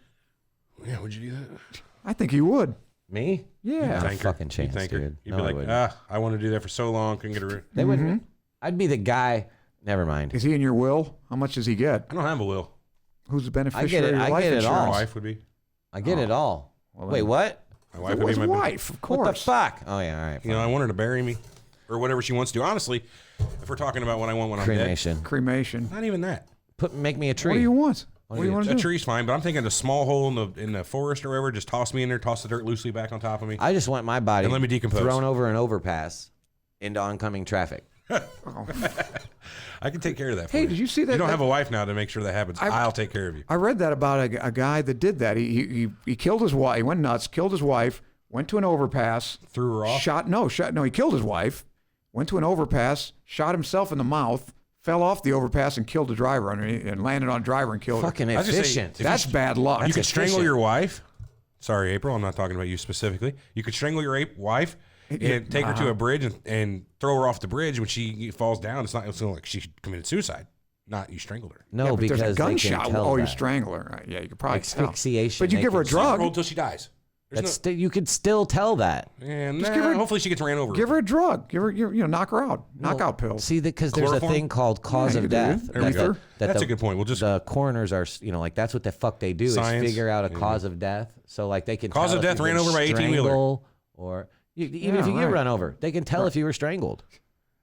Yeah, would you do that? I think you would. Me? Yeah. Not a fucking chance, dude. You'd be like, I want to do that for so long, couldn't get a. They wouldn't. I'd be the guy. Never mind. Is he in your will? How much does he get? I don't have a will. Who's the beneficiary of your life I get it insurance? all. My wife would be. I get it all. Well, Wait, what? My wife It was would be my wife, of course. What the fuck? Oh, yeah, all right. You know, I want her to bury me, or whatever she wants to do. Honestly, if we're talking about what I want when Cremation. Cremation. I'm dead, not even that. Make me a tree. What do you want? What do you want to A do? tree's fine, but I'm thinking a small hole in the forest or whatever. Just toss me in there, toss the dirt loosely back on top of me. I just want my body And let me decompose. thrown over an overpass into oncoming traffic. I can take care of that. For Hey, you. did you see that? You don't have a wife now to make sure that happens. I'll take care of you. I read that about a guy that did that. He killed his wife. He went nuts, killed his wife, went to an overpass, Threw her off. He killed his wife, went to an overpass, shot himself in the mouth, fell off the overpass and killed the driver underneath, and landed on the driver and killed Fucking her. efficient. That's bad luck. You could strangle your wife. Sorry, April. I'm not talking about you specifically. You could strangle your wife and take her to a bridge and throw her off the bridge. When she falls down, it's not like she committed suicide. Not you strangled her. No, Yeah, but because there's a they can gunshot. tell Oh, you that. strangle her. Right. Yeah, you could probably tell. Asphyxiation. But you they give her a can- drug. Until she dies. You could still tell that. And Just give her- hopefully she gets ran over. Give her a drug. Give her, knock her out. Knockout pills. See, because there's a Chloroform? thing called cause Yeah, of you can do death. it. There we go. that That's the- a good point. We'll just the coroners are, like that's what the fuck they do Science. is figure out a cause of death. So like they can Cause tell of if death you've ran been over by 18-wheeler. strangled or even if you get run over, they can tell if you were strangled.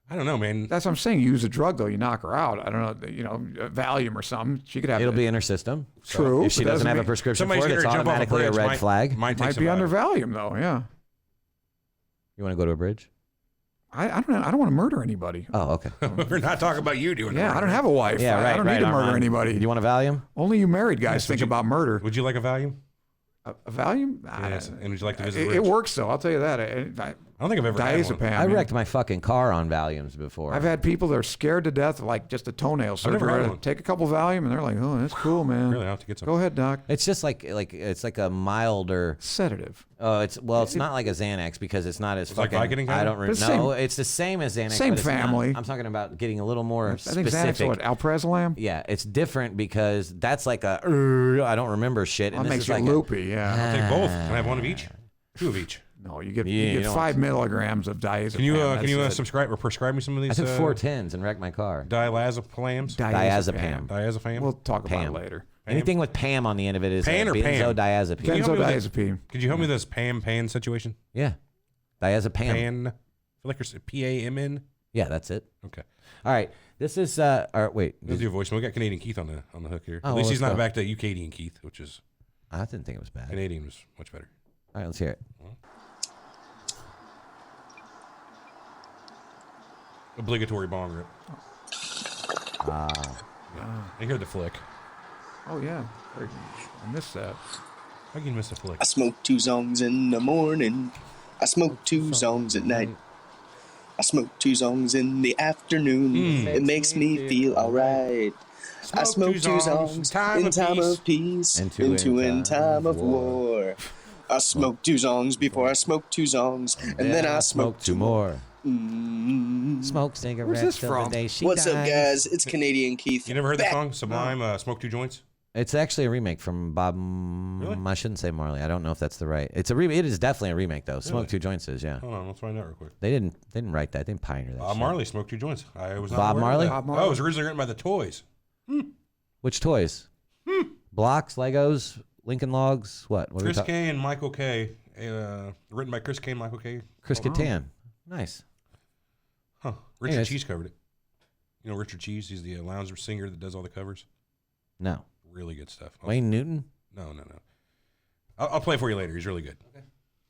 I don't know, man. That's what I'm saying. You use a drug though, you knock her out. I don't know, Valium or something. She could have. It'll be in her system. True. If she but doesn't have a mean- prescription Somebody's for it, getting it's her to jump off a automatically a bridge. red flag. might be under Valium though. Yeah. You want to go to a bridge? I don't know. I don't want to murder anybody. Oh, okay. We're not talking about you doing Yeah, it. I don't have a wife. Yeah, right. I don't need to murder Armand. anybody. You want a Valium? Only you married guys Yes, think would you- about murder. Would you like a Valium? A Valium? Yes. And would you like to visit the It bridge? works though. I'll tell you that. I don't think I've ever had one. Diazepam. I wrecked my fucking car on Valiums before. I've had people that are scared to death, like just a toenail never surgery. had one. Take a couple Valium, and they're like, "Oh, that's cool, man. Really, I'll have to get some. Go ahead, doc." It's just like it's like a milder. Sedative. Oh, it's not like a Xanax because it's not as It's like fucking. Vicodin I kinda? don't But it's know. same- It's the same as Xanax. same but it's not. family. I'm talking about getting a little more I think specific. Xanax, what, alprazolam? Yeah, it's different because that's like a I don't remember shit. That And this makes is you like loopy. Yeah. I'll take both. Can I have one of each? Two of each. No, you get Yeah, you you get don't 5 milligrams of diazepam. Can you That's it. subscribe or prescribe me some of these? I took 410s and wrecked my car. Diazepams. Diazepam. Diazepam. We'll talk about Pam. it later. Anything with Pam on the end of it is Pan or Pam? benzodiazepine. Can you help me with this? Benzodiazepine. Could you help me with this pan situation? Yeah, diazepam. Pan. I feel like there's PAMN. Yeah, that's it. Okay. All right, this is. All right, wait. Let's do a voicemail. We got Canadian Keith on the hook here. Oh, At least well, he's let's not go. back to Canadian Keith, which is I didn't think it was bad. Canadian was much better. All right, let's hear it. Obligatory bong rip. I hear the flick. Oh yeah, I missed that. How can you miss the flick? I smoke 2 zongs in the morning. I smoke 2 zongs at night. I smoke 2 zongs in the afternoon. It makes me feel alright. I smoke 2 zongs in time of peace, and and 2 in time of war. I smoke 2 zongs before I smoke 2 zongs, and then I smoke 2 more. Smoke cigarettes this till from? the day she What's up, dies. guys? It's Canadian Keith. You never heard that Back- song? Sublime, Smoke 2 Joints? It's actually a remake from Bob. Really? I shouldn't say Marley. I don't know if that's the right. It's a remake. It is definitely a remake though. Smoke 2 Joints is, yeah. Hold on, let's find out real quick. They didn't write that. They didn't pioneer that. shit. Marley, Smoke 2 Joints. I was not Bob aware of Marley? that. Bob Oh, Marley. it was originally written by the Toys. Which toys? Blocks, Legos, Lincoln Logs. What? What are we Chris talking? K and Michael K. Written by Chris K and Michael K. Chris Kattan. Nice. Huh. Richard Anyways. Cheese covered it. You know Richard Cheese? He's the lounge singer that does all the covers. No. Really good stuff. Wayne Newton? No. I'll play for you later. He's really good.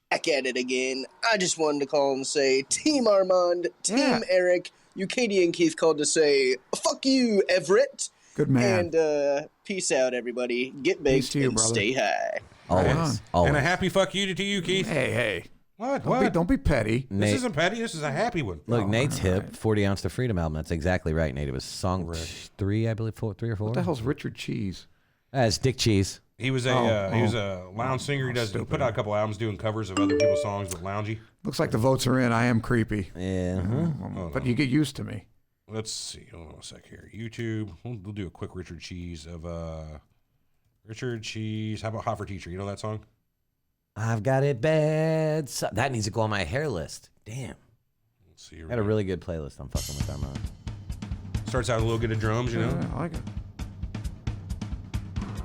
Back at it again. I just wanted to call and say, Team Armand, Team Eric, Katie and Keith called to say, fuck you, Everett. Good man. And peace out, everybody. Get baked to you, and brother. stay high. Always. And a happy fuck you to you, Keith. Hey. What? Don't be petty. This isn't petty. This is a happy one. Look, Nate's hip, 40 Ounce to Freedom album. That's exactly right, Nate. It was song 3, I believe, 3 or 4. What the hell's Richard Cheese? It's Dick Cheese. He was a lounge singer. He put out a couple albums doing covers of other people's songs with loungy. Looks like the votes are in. I am creepy. Yeah. But you get used to me. Let's see. Hold on a sec here. YouTube. We'll do a quick Richard Cheese of Richard Cheese. How about Hot for Teacher? You know that song? I've got it bad. That needs to go on my hair list. Damn. Let's see. I got a really good playlist I'm fucking with Armand. Starts out with a little bit of drums, you know? Yeah, I like it.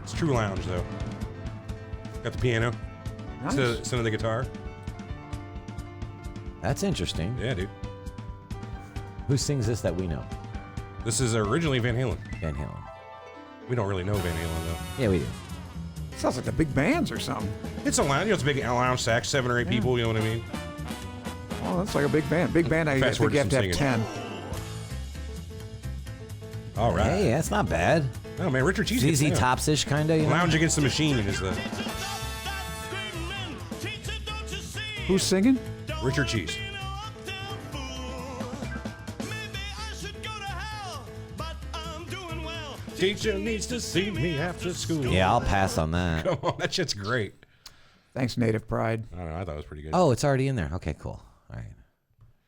It's true lounge, though. Got the piano Nice. instead of the guitar. That's interesting. Yeah, dude. Who sings this that we know? This is originally Van Halen. Van Halen. We don't really know Van Halen, though. Yeah, we do. Sounds like the big bands or something. It's a lounge. You know, it's a big lounge sax, 7 or 8 people. You know what I mean? Oh, that's like a big band. Big band, I Fast think you have forward to have some 10. All right. Hey, that's not bad. No, man, Richard Cheese. ZZ yeah. Topsish, kind of. You know? Lounge Against the Machine is the Who's singing? Richard Cheese. Teacher needs to see me after school. Yeah, I'll pass on that. Come on, that shit's great. Thanks, Native Pride. I don't know. I thought it was pretty good. Oh, it's already in there. Okay, cool. All right.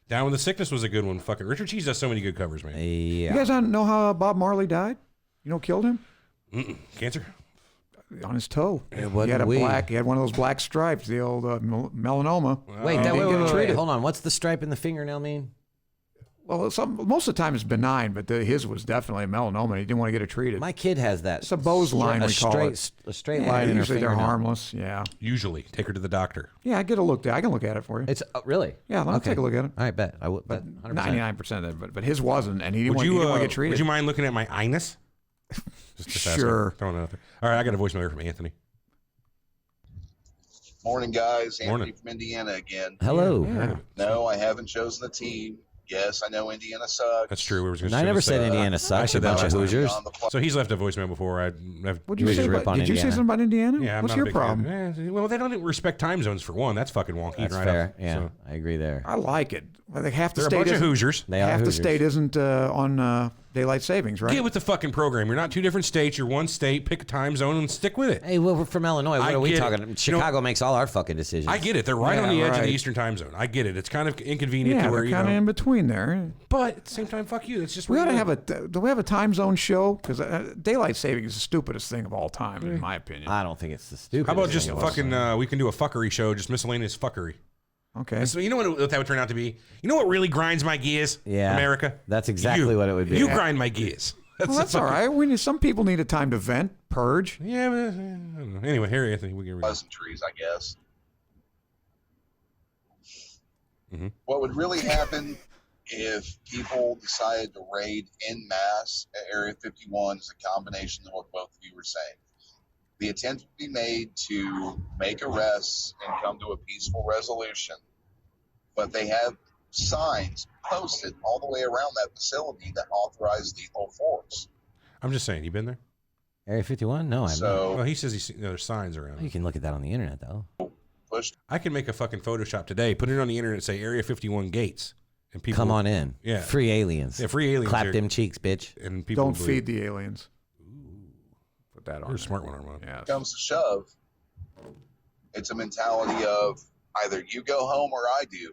Down with the Sickness was a good one. Fucking Richard Cheese does so many good covers, man. Yeah. You guys don't know how Bob Marley died? You know, killed him Cancer. on his toe. It He wasn't had weed. He had one of those black stripes, the old melanoma. Wait, And he didn't get treated. hold on. What's the stripe in the fingernail mean? Well, most of the time it's benign, but his was definitely a melanoma. And he didn't want to get it treated. My kid has that. It's a Bose line, a we call it. A straight Yeah, line in her usually they're fingernail. harmless. Yeah. Usually, take her to the doctor. Yeah, I get a look. I can look at it for you. It's really. Yeah, I'll take a look at it. All right, bet. I would bet. 100%. 99% of it, but his wasn't, and he didn't, Would want, he you didn't want to get treated. would you mind looking at my inus? Just asking. Sure. Throwing it out there. All right, I got a voicemail here from Anthony. Morning, guys. Anthony Morning. from Indiana again. Hello. Yeah. No, I haven't chosen the team. Yes, I know Indiana sucks. That's true. We were just I never said Indiana sucks. I said A that bunch of last time. Hoosiers. So he's left a voicemail before. What'd you say? rip on Did you say Indiana. something about Indiana? Yeah, I'm What's not your a big fan. problem? Well, they don't respect time zones for one. That's fucking wonky. That's right fair. up. Yeah, So, I agree there. I like it. Well, half the they're a state bunch of isn't- Hoosiers. They are half the Hoosiers. state isn't on daylight savings, right? Get with the fucking program. You're not two different states. You're one state. Pick a time zone and stick with it. Hey, well, we're from Illinois. What I are we get it. talking? You know- Chicago makes all our fucking decisions. I get it. They're right on the Yeah, edge of right. the Eastern time zone. I get it. It's kind of inconvenient Yeah, to where they're you kind of know. in between there. But at the same time, fuck you. That's just We where ought to you have live. do we have a time zone show? Because daylight saving is the stupidest thing of all time, in my opinion. I don't think it's the stupid. How about just fucking? We can do a fuckery show, just miscellaneous fuckery. Okay. So you know what that would turn out to be? You know what really grinds my gears? Yeah, America. That's exactly You. what it would be. You grind my gears. Well, that's all right. Some people need a time to vent, purge. Yeah, but, I don't know. Anyway, here, Anthony, we can. Pleasantries, I guess. Mm-hmm. What would really happen if people decided to raid en masse at Area 51 is a combination of what both of you were saying. The attempt would be made to make arrests and come to a peaceful resolution, but they have signs posted all the way around that facility that authorize lethal force. I'm just saying, you been there? Area 51? No, I'm not. Well, he says there's signs around. You can look at that on the internet, though. I can make a fucking Photoshop today, put it on the internet, and say Area 51 gates, and people Come on in. Yeah, Free aliens. Yeah, free aliens. Clap here. them cheeks, bitch. And people Don't believe- feed the aliens. Put that on. You're a smart one, Armand. Yeah. Comes to shove, it's a mentality of either you go home or I do.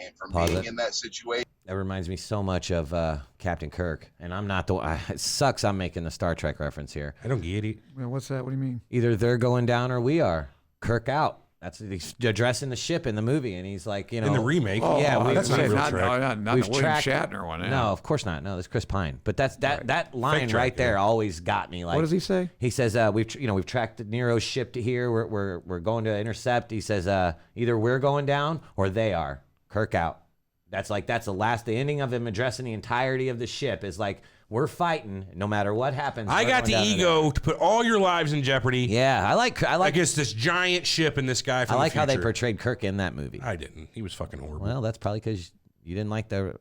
And from Pause being it. in that situation, That reminds me so much of Captain Kirk, and I'm not the. It sucks. I'm making the Star Trek reference here. I don't get it. Well, what's that? What do you mean? Either they're going down or we are. Kirk out. That's he's addressing the ship in the movie, and he's like, in the remake. That's not real not Trek. the William Shatner one. Yeah. No, of course not. No, that's Chris Pine. But that line right there always got me. Like, what does he say? He says, we've tracked Nero's ship to here. We're going to intercept. He says, either we're going down or they are. Kirk out. That's the ending of him addressing the entirety of the ship is like, we're fighting no matter what happens. I got the ego to put all your lives in jeopardy. Yeah, I like against this giant ship and this guy from I like the how they future. portrayed Kirk in that movie. I didn't. He was fucking horrible. Well, that's probably because you didn't like the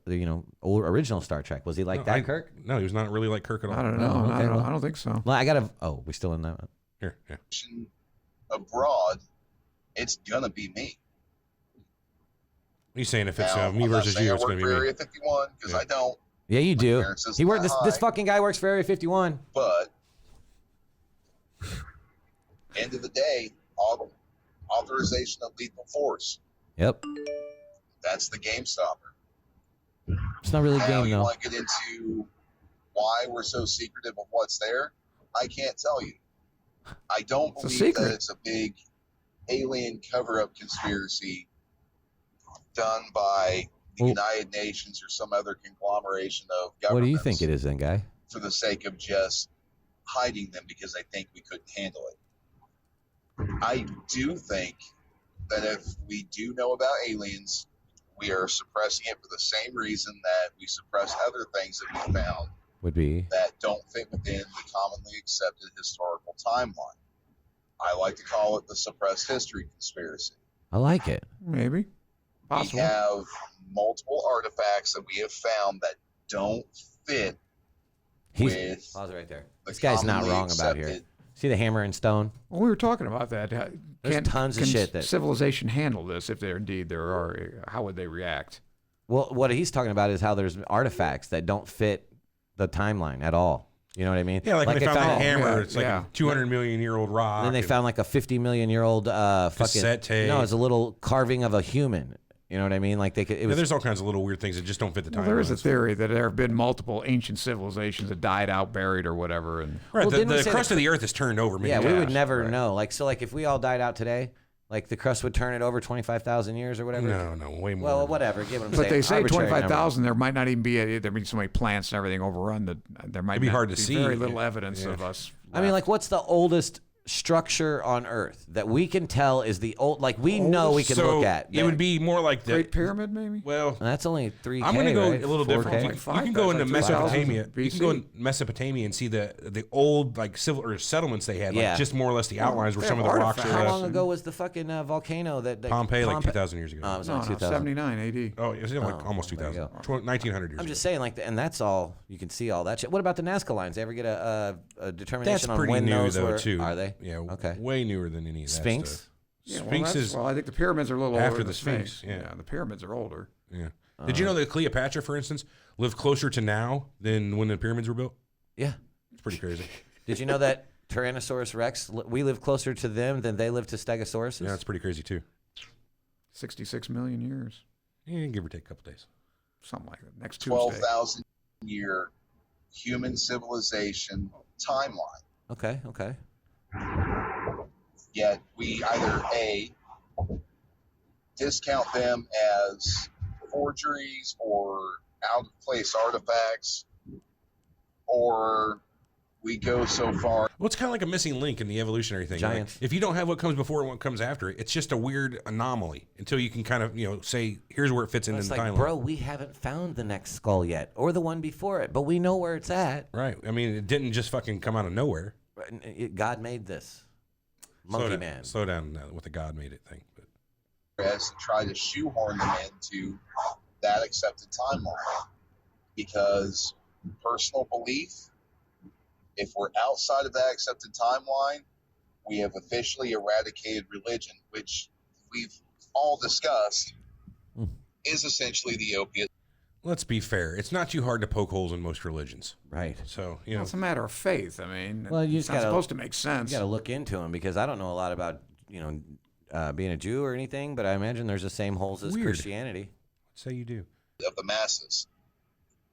old original Star Trek. Was he like Kirk? No, he was not really like Kirk at all. I don't know. I don't think so. Well, I gotta. Oh, we still in that one? Here, yeah. Abroad, it's gonna be me. He's saying if it's Now, me I'm not versus saying you, I it's work going to be for me. Area 51 because I don't. Yeah, you do. Appearances He worked. that This high. fucking guy works for Area 51. But end of the day, authorization of lethal force. Yep. That's the game stopper. It's not really a Now, game you though. want to get into why we're so secretive of what's there? I can't tell you. I don't It's a believe secret. that it's a big alien cover-up conspiracy done by the United Nations or some other conglomeration of governments. What do you think it is, then, guy? For the sake of just hiding them because they think we couldn't handle it. I do think that if we do know about aliens, we are suppressing it for the same reason that we suppress other things that we found Would be. that don't fit within the commonly accepted historical timeline. I like to call it the suppressed history conspiracy. I like it. Maybe. Possible. We have multiple artifacts that we have found that don't fit with Pause it right there. the This guy's not commonly wrong about here. accepted- See the hammer and stone? Well, we were talking about that. There's tons of shit that civilization handle this if there indeed there are. How would they react? Well, what he's talking about is how there's artifacts that don't fit the timeline at all. You know what I mean? Yeah, like when they found that hammer, yeah, it's like a 200-million-year-old rock. And then they found like a 50-million-year-old fucking Cassette tape. No, it's a little carving of a human. You know what I mean? Like they could. It Yeah, was. there's all kinds of little weird things that just don't fit the timeline. Well, there is a theory that there have been multiple ancient civilizations that died out, buried, or whatever. And Right, Well, didn't we the say crust of the earth is turned over. Yeah, we would never right. know. Like so, like if we all died out today, like the crust would turn it over 25,000 years or whatever. No, way more. Well, whatever. Give them. but they say arbitrary 25,000. There might not even be. There be so many plants and everything overrun that there might It'd be not hard to be see. Very little evidence Yeah. of us. I mean, like, what's the oldest structure on Earth that we can tell is the old? Like, we know we can so look at. It would be more like the Great Pyramid, maybe. Well, That's only 3K. I'm going to go right? a little 4K? different. Like You five, can go that's into like 2,000 Mesopotamia. You can go BC. in Mesopotamia and see the old like civil or settlements they had. Yeah. Like just more or less the outlines where they some of have the rocks artifacts. are How left. long ago was the fucking volcano that Pompeii, like 2,000 years ago. Oh, it was No, only no, 2000. 79 AD. Oh, it was like Oh, almost there you 2,000. go. 1900 years I'm ago. just saying, like, and that's all you can see all that shit. What about the Nazca lines? They ever get a determination That's on pretty when new those though were? too. Are they? Yeah. Okay. Way newer than any of that Sphinx. stuff. Yeah, Sphinx is well, I think the pyramids are a little older after than the Sphinx. Yeah. the pyramids are older. Yeah. Did you know that Cleopatra, for instance, lived closer to now than when the pyramids were built? Yeah. It's pretty crazy. Did you know that Tyrannosaurus Rex? We live closer to them than they live to Stegosauruses. Yeah, it's pretty crazy too. 66 million years, Yeah, give or take a couple days. something like that. Next Tuesday. 12,000 year human civilization timeline. Okay. Okay. Yet we either A, discount them as forgeries or out of place artifacts, or we go so far. Well, it's kind of like a missing link in the evolutionary thing. Like, Giants. if you don't have what comes before and what comes after it, it's just a weird anomaly until you can kind of, say, here's where it fits Well, into it's the like, timeline. bro, we haven't found the next skull yet, or the one before it, but we know where it's at. Right. I mean, it didn't just fucking come out of nowhere. God made this. Monkey slow Man. Down, slow down with the God made it thing. But As to try to shoehorn them into that accepted timeline. Because personal belief, if we're outside of that accepted timeline, we have officially eradicated religion, which we've all discussed is essentially the opiate. let's be fair. It's not too hard to poke holes in most religions. Right. So, Well, it's a matter of faith. I mean, Well, you it's just not gotta, supposed to make sense. You got to look into them because I don't know a lot about being a Jew or anything, but I imagine there's the same holes as Weird. Christianity. Say you do. Of the masses.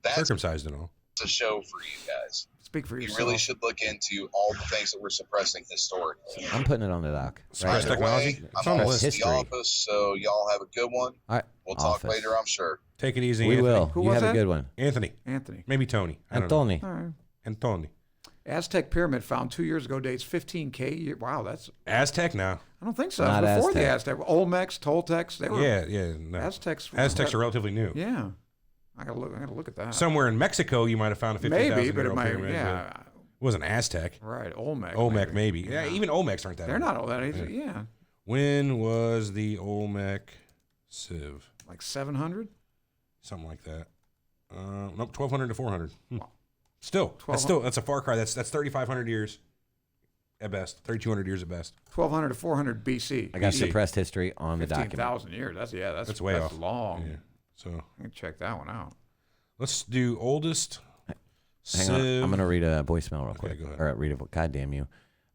That's Circumcised and all. a show for you guys. Speak for We yourself. really should look into all the things that we're suppressing historically. I'm putting it on the doc. Suppress Either technology? way, It's I'm on the almost list. at the office, so y'all have a good one. All right. We'll talk Office. later, I'm sure. Take it easy, We Anthony. will. Who You was have that? a good one. Anthony. Maybe Tony. I don't know. Anthony. All right. Anthony. Aztec pyramid found 2 years ago dates 15K. Wow, that's... Aztec now. I don't think so. Not Before the Aztec. Aztec. Olmecs, Toltecs, they were... Yeah. No. Aztecs are relatively new. Yeah. I gotta look at that. Somewhere in Mexico, you might have found a 15,000 Maybe, but year it old might... pyramid. Yeah. But it wasn't Aztec. Right, Olmec. Olmec, maybe. Yeah, even Olmecs aren't that They're old. not all that easy. Yeah. When was the Olmec Civ? Like 700? Something like that. Nope, 1200 to 400. Still, that's a far cry. That's 3,500 years at best. 3,200 years at best. 1200 to 400 BC. I got BC. suppressed history on the document. 15,000 years. That's way that's off. long. Yeah. So I can check that one out. let's do oldest. Hang on. I'm going to read a voicemail real quick. Go ahead. Or read a God damn you.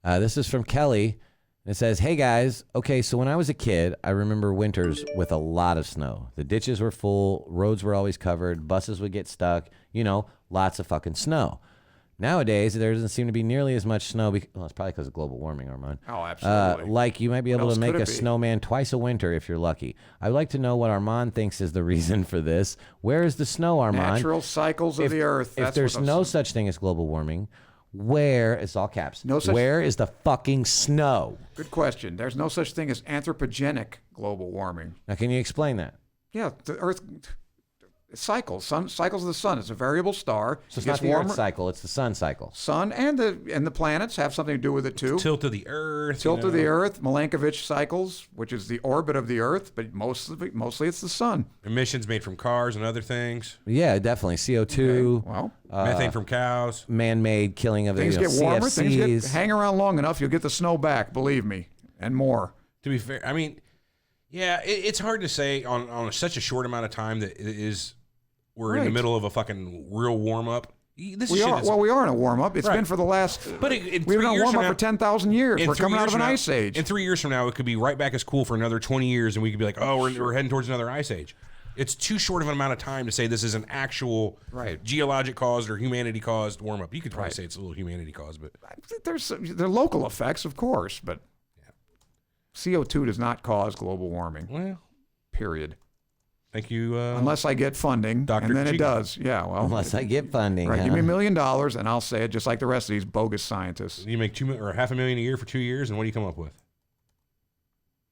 This is from Kelly. It says, hey guys, okay, so when I was a kid, I remember winters with a lot of snow. The ditches were full, roads were always covered, buses would get stuck, lots of fucking snow. Nowadays, there doesn't seem to be nearly as much snow. Well, it's probably because of global warming, Armand. Oh, absolutely. Like you might be able else to make could a it be? snowman twice a winter if you're lucky. I'd like to know what Armand thinks is the reason for this. Where is the snow, Armand? Natural cycles of the earth. If That's there's what I'm no saying. such thing as global warming, where, it's all caps, No such- where is the fucking snow? Good question. There's no such thing as anthropogenic global warming. Now, can you explain that? Yeah, the Earth cycles. Cycles of the sun. It's a variable star. So it's It not gets the warmer. Earth cycle, it's the sun cycle. Sun and the planets have something to do with it too. Tilt of the Earth. Tilt of the Earth, Milankovitch cycles, which is the orbit of the Earth, but mostly it's the sun. Emissions made from cars and other things. Yeah, definitely. CO2. Okay, well, Methane from cows. Man-made killing of things the get warmer. Things CFCs. hang around long enough, you'll get the snow back. Believe me, and more. To be fair, I mean, yeah, it's hard to say on such a short amount of time that it is. We're in the Right. middle of a fucking real warm up. We are in a warm up. It's Right. been for the last. But we've been on warm up for 10,000 years. We're coming out of an ice age. In 3 years from now, it could be right back as cool for another 20 years, and we could be like, oh, we're heading towards another ice age. It's too short of an amount of time to say this is an actual geologic caused or humanity caused warm up. You could probably say it's a little humanity caused, but there are local effects, of course, but CO2 does not cause global warming. Well, period. Thank you. Unless I get funding, Dr. and then it Chico. does. Yeah, well. Unless I get funding. Right, huh? give me $1 million, and I'll say it just like the rest of these bogus scientists. You make $500,000 a year for 2 years, and what do you come up with?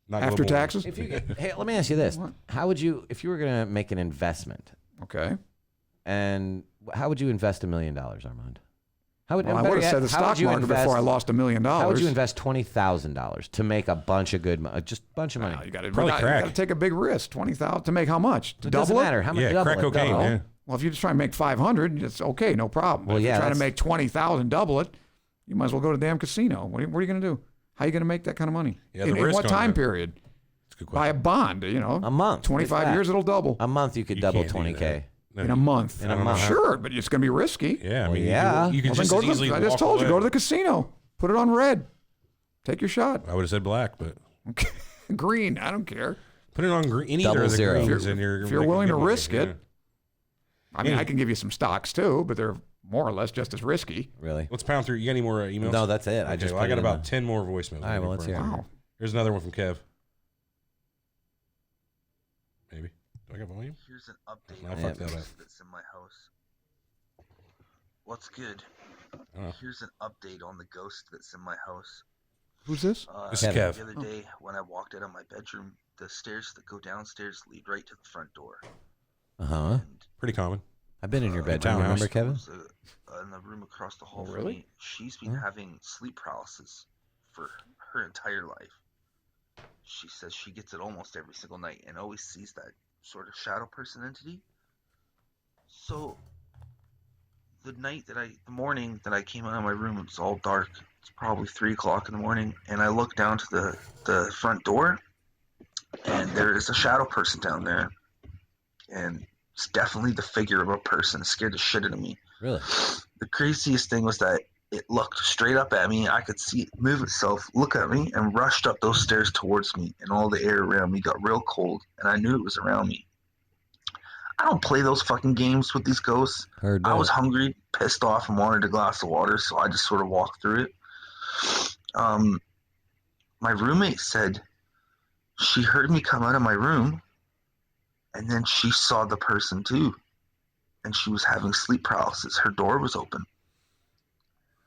Not After global warming. taxes? If you, hey, let me ask you this: how would you, if you were going to make an investment? Okay. And how would you invest $1 million, Armand? How would Well, I better would have yet, said the how would stock you market invest- before I lost $1 million. How would you invest $20,000 to make a bunch of good, just a bunch of money? You got to Probably crack. take a big risk. 20,000 to make how much? To It doesn't double matter. it? How much? Yeah, double crack it, cocaine, double it. yeah. Well, if you're just trying to make 500, it's okay, no problem. But Well, if yeah, you're trying to that's- make 20,000, double it, you might as well go to the damn casino. What are you going to do? How are you going to make that kind of money? Yeah, the in risk what on time it. period? That's a good Buy a question. bond, A month. 25 If that. years, it'll double. A month, you could You double can't do 20K. that. No, In a month. In a month. Sure, but it's going to be risky. Yeah, I Well, mean, yeah. you can Well, then just go as to easily the, I just walk told you, away. go to the casino. Put it on red. Take your shot. I would have said black, but Green, I don't care. put it on green. Any Double either of the zero. greens, and you're If you're making willing good to money, risk it. yeah. I mean, Yeah. I can give you some stocks too, but they're more or less just as risky. Really? Let's pound through. You got any more emails? No, that's it. I Okay, just well, I put got it in about the- 10 more voicemails. All right, well, let's hear 'em. Wow. Here's another one from Kev. Maybe. Do I got volume? Here's an update I on fucked the that up. ghost that's in my house. What's good? Oh. Here's an update on the ghost that's in my house. Who's this? This is Kev. The other day, when I walked out of my bedroom, the stairs that go downstairs lead right to the front door. Uh-huh. Pretty common. I've been in your bedroom, townhouse. remember, Kevin? Was, in the room across the hall Oh, from really? me. She's been having sleep paralysis for her entire life. She says she gets it almost every single night and always sees that sort of shadow person entity. So the morning that I came out of my room, it was all dark. It's probably 3 o'clock in the morning, and I look down to the front door, and there is a shadow person down there, and it's definitely the figure of a person. It scared the shit out of me. Really? The craziest thing was that it looked straight up at me. I could see it move itself, look at me, and rushed up those stairs towards me, and all the air around me got real cold, and I knew it was around me. I don't play those fucking games with these ghosts. Heard I that. was hungry, pissed off, and wanted a glass of water, so I just sort of walked through it. My roommate said she heard me come out of my room, and then she saw the person too, and she was having sleep paralysis. Her door was open.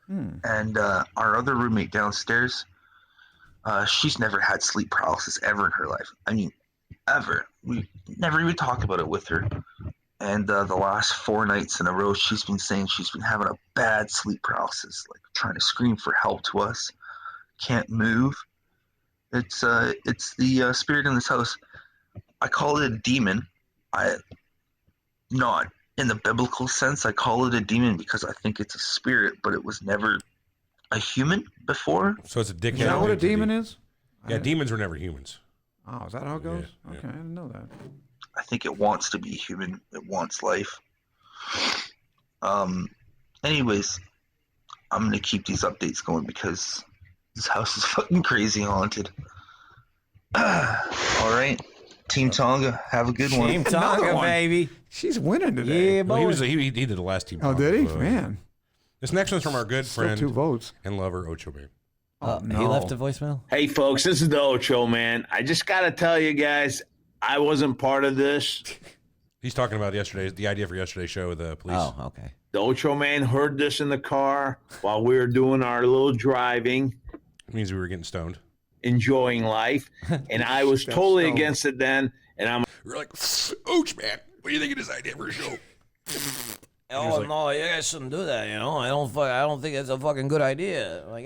And our other roommate downstairs, she's never had sleep paralysis ever in her life. I mean, ever. We never even talk about it with her. And the last 4 nights in a row, she's been saying she's been having a bad sleep paralysis, like trying to scream for help to us. Can't move. It's the spirit in this house. I call it a demon. Not in the biblical sense. I call it a demon because I think it's a spirit, but it was never a human before. So it's a dickhead. Is that what a demon is? Yeah, demons were never humans. Oh, is that how it goes? Yeah, Okay, I didn't know that. I think it wants to be human. It wants life. Anyways, I'm going to keep these updates going because this house is fucking crazy haunted. All right. Team Tonga, have a good one. Team Tonga, baby. She's winning today. Yeah, boy. Well, he did the last Team Oh, Tonga. did he? Man. This next one's from our good Still friend 2 votes. and lover, Ocho Man. He left a voicemail? Hey, folks, this is the Ocho Man. I just got to tell you guys, I wasn't part of this. He's talking about the idea for yesterday's show with the police. Oh, okay. The Ocho Man heard this in the car while we were doing our little driving. It means we were getting stoned. Enjoying life. And I was totally against it then. And we're like, Ouch, man, what do you think of this idea for a show? Oh, no, you guys shouldn't do that, you know. I don't think it's a fucking good idea. Like,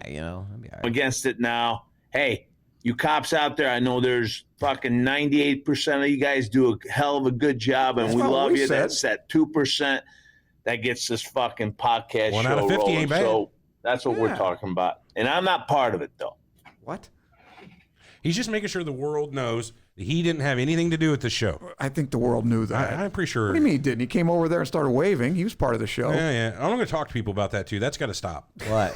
you know. I'll be all right. against it now. Hey, you cops out there, I know there's fucking 98% of you guys do a hell of a good job, and That's we not what love we you. said. That's that 2% that gets this fucking podcast 1 show out of 50 rolling. ain't bad. So that's what we're Yeah. talking about. And I'm not part of it, though. What? He's just making sure the world knows that he didn't have anything to do with the show. I think the world knew that. I'm pretty sure. What do you mean he didn't? He came over there and started waving. He was part of the show. Yeah. I'm going to talk to people about that, too. That's got to stop. What?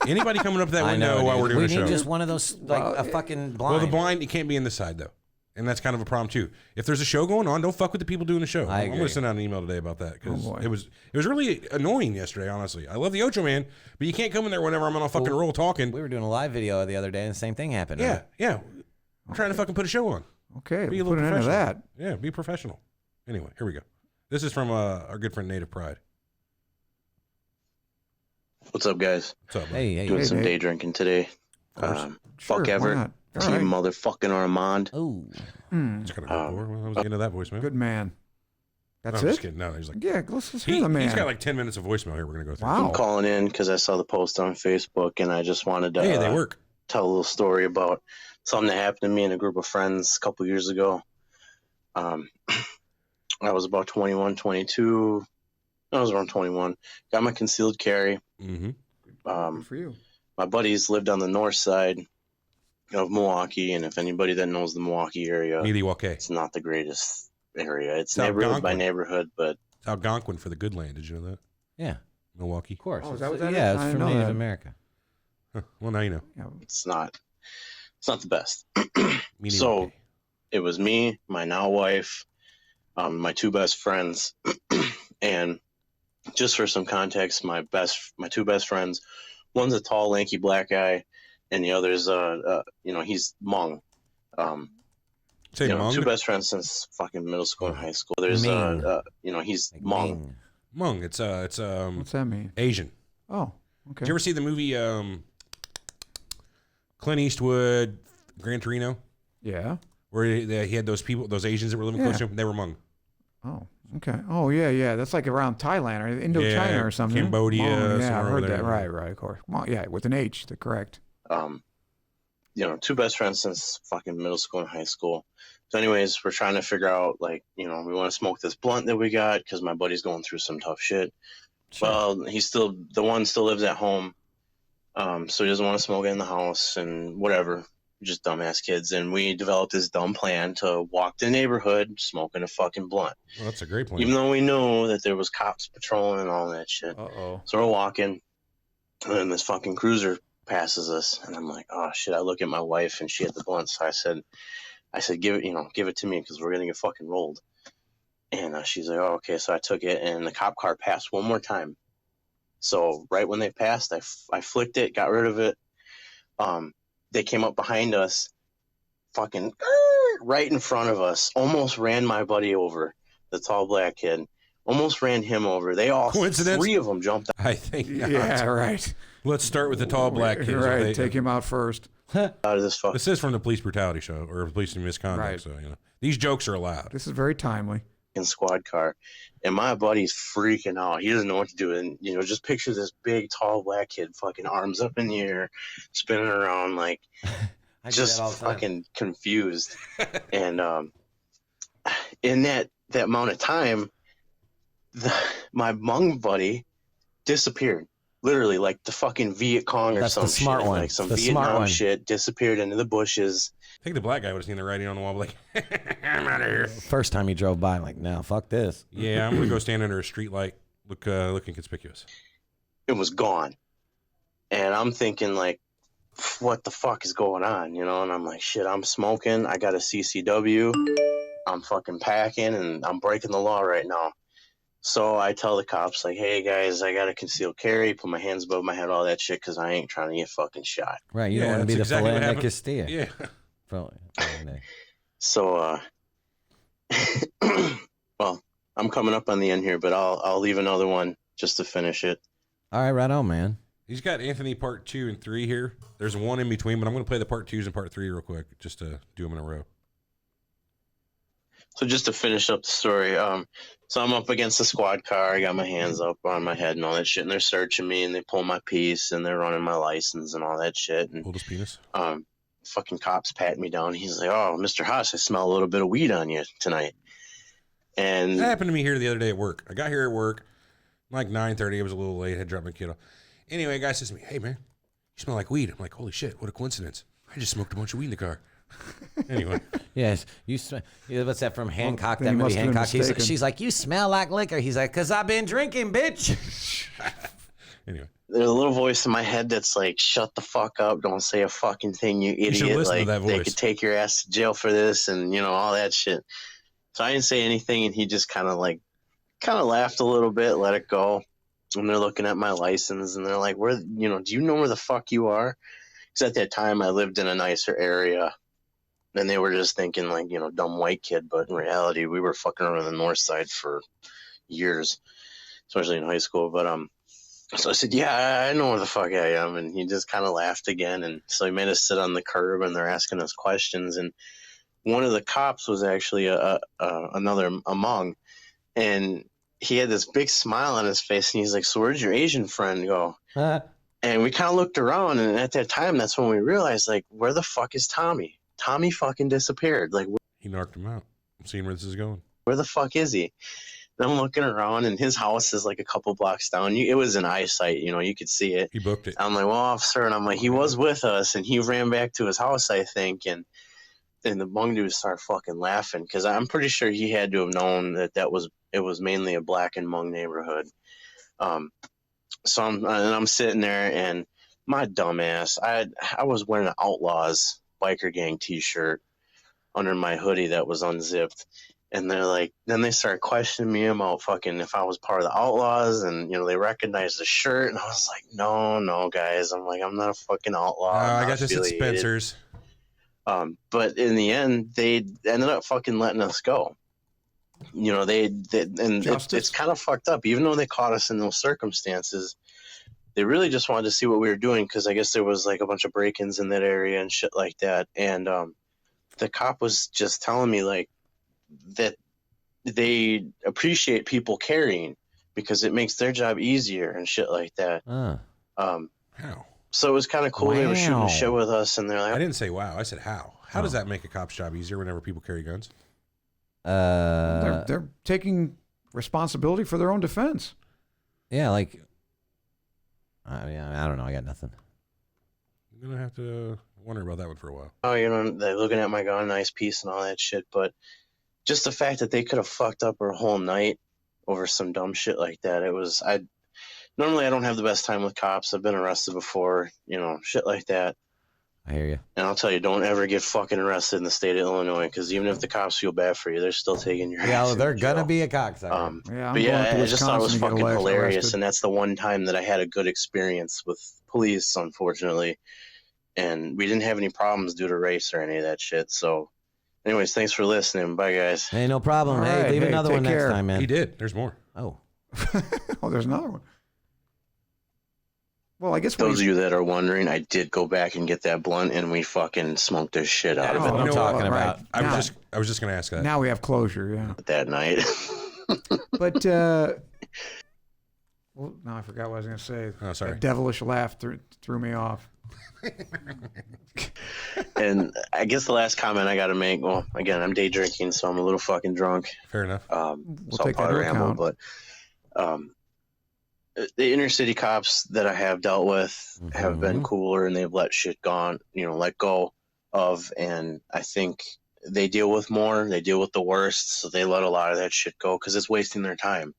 Anybody coming up to that I window know, while dude. we're doing We a show. need just one of those, like, a fucking blind. Well, the blind, you can't be in the side, though. And that's kind of a problem, too. If there's a show going on, don't fuck with the people doing the show. I'm going to send out an email today about that because it was really annoying yesterday, honestly. I love the Ocho Man, but you can't come in there whenever I'm on a fucking roll talking. We were doing a live video the other day, and the same thing happened. Yeah, yeah. I'm trying to fucking put a show on. Okay, Be a we'll little put an end to professional. that. Yeah, be professional. Anyway, here we go. This is from our good friend Native Pride. What's up, guys? What's up, Hey, hey. Doing Hey, some hey. day drinking today. Sure, Fuck why Everett. not? All Team right. motherfucking Armand. Oh. It's kind of before. I was getting to that voicemail. Good man. That's No, I'm it? just kidding. No, he's like, Yeah, let's just hear the man. He's got like 10 minutes of voicemail here we're going to go through. Wow. I'm calling in because I saw the post on Facebook and I just wanted to Hey, they work. tell a little story about something that happened to me and a group of friends a couple years ago. I was about 21, 22. I was around 21. Got my concealed carry. Mm-hmm. Good for you. My buddies lived on the north side of Milwaukee, and if anybody that knows the Milwaukee area, Milwaukee. it's not the greatest area. It's It's neighborhood by Algonquin. neighborhood, but It's Algonquin for the good land. Did you know that? Yeah, Milwaukee. of course. Oh, is that what that yeah, is? I it's didn't from know Native that. America. Huh. Well, now you know. it's not the best. Milwaukee. So it was me, my now wife, my 2 best friends, and just for some context, my 2 best friends, one's a tall, lanky black guy, and the other's he's Hmong. Say Hmong? 2 best friends since fucking middle school and high school. There's Ming. he's Like Hmong. Ming. Hmong. It's What's that mean? Asian. Oh, okay. Did you ever see the movie Clint Eastwood, Gran Torino, Yeah. where he had those people, those Asians that were living close to him? They were Hmong. Oh, okay. Oh, yeah. That's like around Thailand or Indochina Yeah, or something. Cambodia, Oh, yeah, somewhere I've over heard there. that. Right, of course. Well, yeah, with an H, they're correct. 2 best friends since fucking middle school and high school. So anyways, we're trying to figure out, like, we want to smoke this blunt that we got because my buddy's going through some tough shit. Sure. Well, the one still lives at home. So he doesn't want to smoke it in the house and whatever. Just dumbass kids. And we developed this dumb plan to walk the neighborhood smoking a fucking blunt. Well, that's a great plan. Even though we knew that there was cops patrolling and all that shit. Uh-oh. So we're walking, and then this fucking cruiser passes us, and I'm like, oh shit! I look at my wife, and she had the blunt, so I said, give it to me because we're gonna get fucking rolled. And she's like, oh, okay. So I took it, and the cop car passed one more time. So right when they passed, I flicked it, got rid of it. They came up behind us, fucking right in front of us, almost ran my buddy over, the tall black kid. Almost ran him over. They all, Coincidence? 3 of them jumped out. I think not. Yeah, right. Let's start with the tall black kid. Right, take him out first. Out of this fuck. This is from the police brutality show or police misconduct. Right. So these jokes are allowed. This is very timely. Squad car, and my buddy's freaking out. He doesn't know what to do, and just picture this big, tall black kid, fucking arms up in the air, spinning around like just fucking confused. And in that amount of time, my Hmong buddy disappeared. Literally, like the fucking Viet Cong or That's some the smart shit. one. Like some The smart Vietnam one. shit, disappeared into the bushes. I think the black guy would have seen the writing on the wall, like, I'm out of here. First time he drove by, I'm like, no, fuck this. Yeah, I'm gonna go stand under a street light, looking conspicuous. It was gone. And I'm thinking, like, what the fuck is going on? And I'm like, shit, I'm smoking. I got a CCW. I'm fucking packing, and I'm breaking the law right now. So I tell the cops, like, hey, guys, I got a concealed carry, put my hands above my head, all that shit, because I ain't trying to get fucking shot. Right, you don't want to be the exactly what filet happened. Castilla. Yeah. So, well, I'm coming up on the end here, but I'll leave another one just to finish it. All right, right on, man. He's got Anthony part 2 and 3 here. There's one in between, but I'm gonna play the part 2s and part 3 real quick, just to do them in a row. So just to finish up the story, so I'm up against the squad car. I got my hands up on my head and all that shit, and they're searching me, and they pull my piece, and they're running my license and all that shit. And pulled his penis. Fucking cops pat me down. He's like, "Oh, Mr. Haas, I smell a little bit of weed on you tonight." And That happened to me here the other day at work. I got here at work, like 9:30. It was a little late. I had dropped my kid off. Anyway, a guy says to me, "Hey, man, you smell like weed." I'm like, "Holy shit, what a coincidence. I just smoked a bunch of weed in the car." Anyway. Yes, what's that from Hancock? then That he movie must have been Hancock. mistaken. She's like, you smell like liquor. He's like, cause I've been drinking, bitch. Anyway, there's a little voice in my head that's like, "Shut the fuck up! Don't say a fucking thing, you should idiot! listen to Like that they voice. could take your ass to jail for this, and all that shit." So I didn't say anything, and he just kind of laughed a little bit, let it go. And they're looking at my license, and they're like, "Where, do you know where the fuck you are?" Because at that time I lived in a nicer area. And they were just thinking like, dumb white kid. But in reality, we were fucking around the north side for years, especially in high school. But so I said, "Yeah, I know where the fuck I am." And he just kind of laughed again. And so he made us sit on the curb, and they're asking us questions. And one of the cops was actually another Hmong. And he had this big smile on his face. And he's like, "So where'd your Asian friend go?" And we kind of looked around. And at that time, that's when we realized, like, where the fuck is Tommy? Tommy fucking disappeared. Like, he knocked him out. I'm seeing where this is going. where the fuck is he? And I'm looking around, and his house is like a couple blocks down. It was in eyesight, you could see it. He booked it. I'm like, "Well, officer," and I'm like, "He was with us, and he ran back to his house, I think." And the Hmong dude started fucking laughing, because I'm pretty sure he had to have known that it was mainly a black and Hmong neighborhood. So I'm sitting there, and my dumb ass, I was wearing an Outlaws biker gang t-shirt under my hoodie that was unzipped, and they're like, then they started questioning me about fucking if I was part of the Outlaws, and they recognized the shirt, and I was like, no guys, I'm like, I'm not a fucking outlaw. I'm I not got this at affiliated." Spencer's. But in the end, they ended up fucking letting us go. It's kind of fucked up. Even though they caught us in those circumstances, they really just wanted to see what we were doing, because I guess there was like a bunch of break-ins in that area and shit like that. And the cop was just telling me like that they appreciate people carrying because it makes their job easier and shit like that. How? So it was kind of cool. They were shooting Wow. the shit with us, and they're like, I didn't say wow. I said how. How does that make a cop's job easier whenever people carry guns? They're taking responsibility for their own defense. Yeah, like, I don't know. I got nothing. I'm gonna have to wonder about that one for a while. "Oh, they're looking at my gun, nice piece and all that shit." But just the fact that they could have fucked up our whole night over some dumb shit like that. Normally I don't have the best time with cops. I've been arrested before, shit like that. I hear you. And I'll tell you, don't ever get fucking arrested in the state of Illinois, because even if the cops feel bad for you, they're still taking your Yeah, ass well, in they're jail. gonna be a cocksucker. But yeah, I just thought it was fucking hilarious, and that's the one time that I had a good experience with police, unfortunately. And we didn't have any problems due to race or any of that shit. So, anyways, thanks for listening. Bye, guys. Hey, no problem. All Hey, right. leave Hey, another take one care. next time, man. He did. There's more. Oh. Oh, there's another one. Well, I guess Those of you that are wondering, I did go back and get that blunt, and we fucking smoked the shit out of it. what I'm talking about. I was just gonna ask that. Now we have closure, yeah. That night. But well, no, I forgot what I was going to say. Oh, sorry. That devilish laugh threw me off. And I guess the last comment I got to make, well, again, I'm day drinking, so I'm a little fucking drunk. Fair enough. So take that into account. But the inner city cops that I have dealt with have been cooler, and they've let shit let go of. And I think they deal with more. They deal with the worst, so they let a lot of that shit go because it's wasting their time.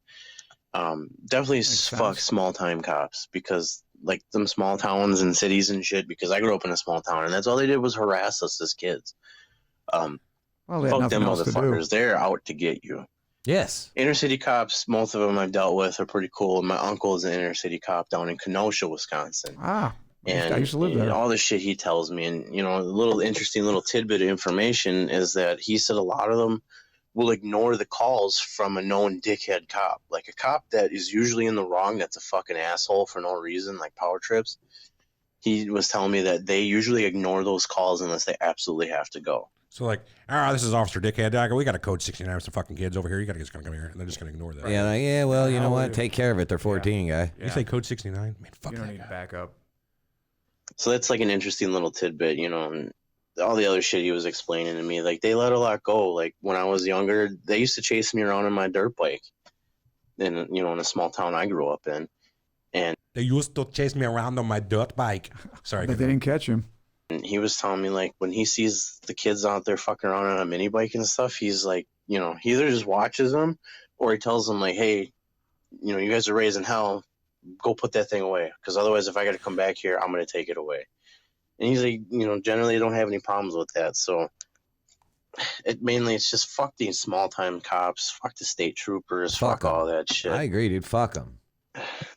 Definitely fuck small time cops, because like them small towns and cities and shit, because I grew up in a small town and that's all they did was harass us as kids. Well, they had fuck nothing them else to do. motherfuckers. They're out to get you. Yes. Inner city cops, most of them I've dealt with are pretty cool. My uncle is an inner city cop down in Kenosha, Wisconsin. Ah, And I used to live there. all the shit he tells me, and a little interesting little tidbit of information is that he said a lot of them will ignore the calls from a known dickhead cop, like a cop that is usually in the wrong, that's a fucking asshole for no reason, like power trips. He was telling me that they usually ignore those calls unless they absolutely have to go. So like, this is Officer Dickhead. We got a code 69 with some fucking kids over here. You gotta just come here, and they're just gonna ignore that. Yeah, well, you know what? Take care of it. They're 14, guy. You say code 69? Man, fuck You don't that need guy. to back up. So that's like an interesting little tidbit, and all the other shit he was explaining to me, like they let a lot go. Like when I was younger, they used to chase me around on my dirt bike in a small town I grew up in. And they used to chase me around on my dirt bike. Sorry. But they didn't catch him. And he was telling me, like, when he sees the kids out there fucking around on a mini bike and stuff, he's like, he either just watches them or he tells them, like, hey, you guys are raising hell. Go put that thing away. Because otherwise, if I got to come back here, I'm going to take it away. And he's like, generally I don't have any problems with that. So it's just fuck these small time cops, fuck the state troopers, fuck all that shit. I agree, dude. Fuck them.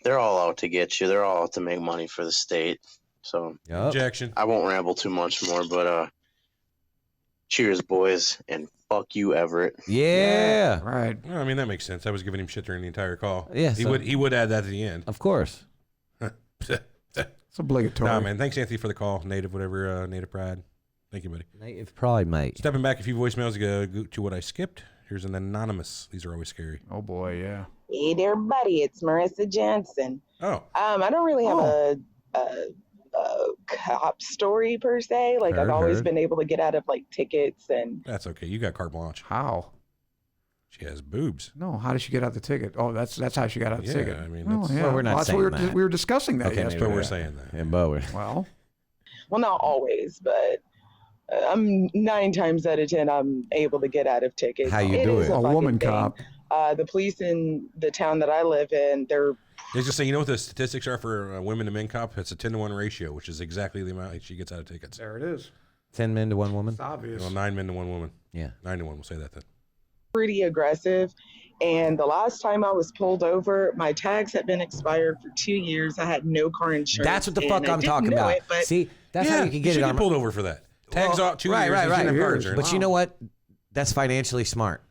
They're all out to get you. They're all out to make money for the state. So Objection. I won't ramble too much more, but cheers, boys, and fuck you, Everett. Yeah. Right. Well, I mean, that makes sense. I was giving him shit during the entire call. Yeah, He so- would add that to the end. Of course. It's obligatory. Nah, man. Thanks, Anthony, for the call. Native Pride. Thank you, buddy. Native Pride, mate. Stepping back a few voicemails to what I skipped. Here's an anonymous. These are always scary. Oh boy, yeah. Hey there, buddy. It's Marissa Johnson. Oh. I don't really have a cop story per se. Like I've always been able to get out of like tickets and. That's okay. You got carte blanche. How? She has boobs. No, how did she get out the ticket? Oh, that's how she got out the Yeah, ticket. I mean, oh, that's- yeah. Well, we're not that's saying what that. we were discussing that Okay, yesterday. But we're saying that. Yeah, but we're... Well, Well, not always, but I'm 9 times out of 10 I'm able to get out of tickets. How you It do is it? a A woman fucking cop. thing. The police in the town that I live in, they're They just say, you know what the statistics are for women to men cop? It's a 10-to-1 ratio, which is exactly the amount she gets out of tickets. There it is. 10 men to 1 woman? It's obvious. Well, 9 men to 1 woman. Yeah. 9 to 1. We'll say that then. pretty aggressive. And the last time I was pulled over, my tags had been expired for 2 years. I had no car insurance. That's what the and fuck I I'm didn't talking know about. it, but See, that's how you can get should it on pulled over for that. Tags out 2 years. Right. You shouldn't have car insurance. But you know what? That's financially smart.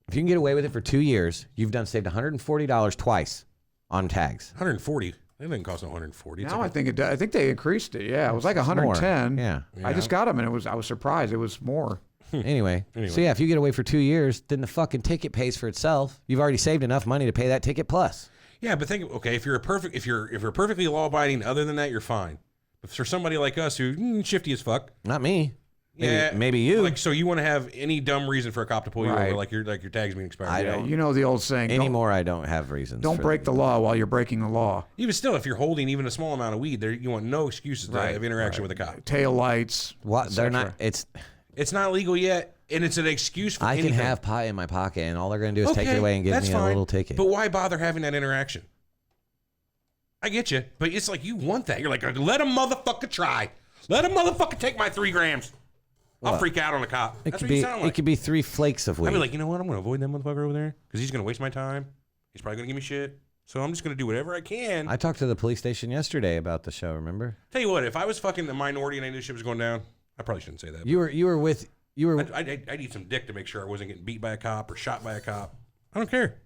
If you can get away with it for 2 years, you've saved $140 twice on tags. 140. It didn't cost no 140. Now I think it does. I think they increased it. Yeah, it was like 110. Yeah. I just got them, and I was surprised. It was more. Anyway, so yeah, if you get away for 2 years, then the fucking ticket pays for itself. You've already saved enough money to pay that ticket plus. Yeah, but think, okay, if you're perfectly law-abiding, other than that, you're fine. But for somebody like us who shifty as fuck, Not me. yeah, Maybe you. Like, so you want to have any dumb reason for a cop to pull you Right. over, like your tags being expired. I Yeah, don't. you know the old saying. Anymore, I don't have reasons. Don't for break the law while you're breaking the law. Even still, if you're holding even a small amount of weed, there you want no excuses to Right, have interaction right. with a cop. Tail lights. What? They're not. It's not legal yet, and it's an excuse for I anything. can have pot in my pocket, and all they're going to do is take it away and give that's me a fine, little ticket. But why bother having that interaction? I get you, but it's like you want that. You're like, let a motherfucker try. Let a motherfucker take my 3 grams. I'll What? freak out on a cop. It That's could what be. you sound like. It could be 3 flakes of weed. I'd be like, you know what? I'm going to avoid that motherfucker over there because he's going to waste my time. He's probably going to give me shit. So I'm just going to do whatever I can. I talked to the police station yesterday about the show. Remember? Tell you what, if I was fucking the minority and I knew shit was going down, I probably shouldn't say that. You were with. I need some dick to make sure I wasn't getting beat by a cop or shot by a cop. I don't care.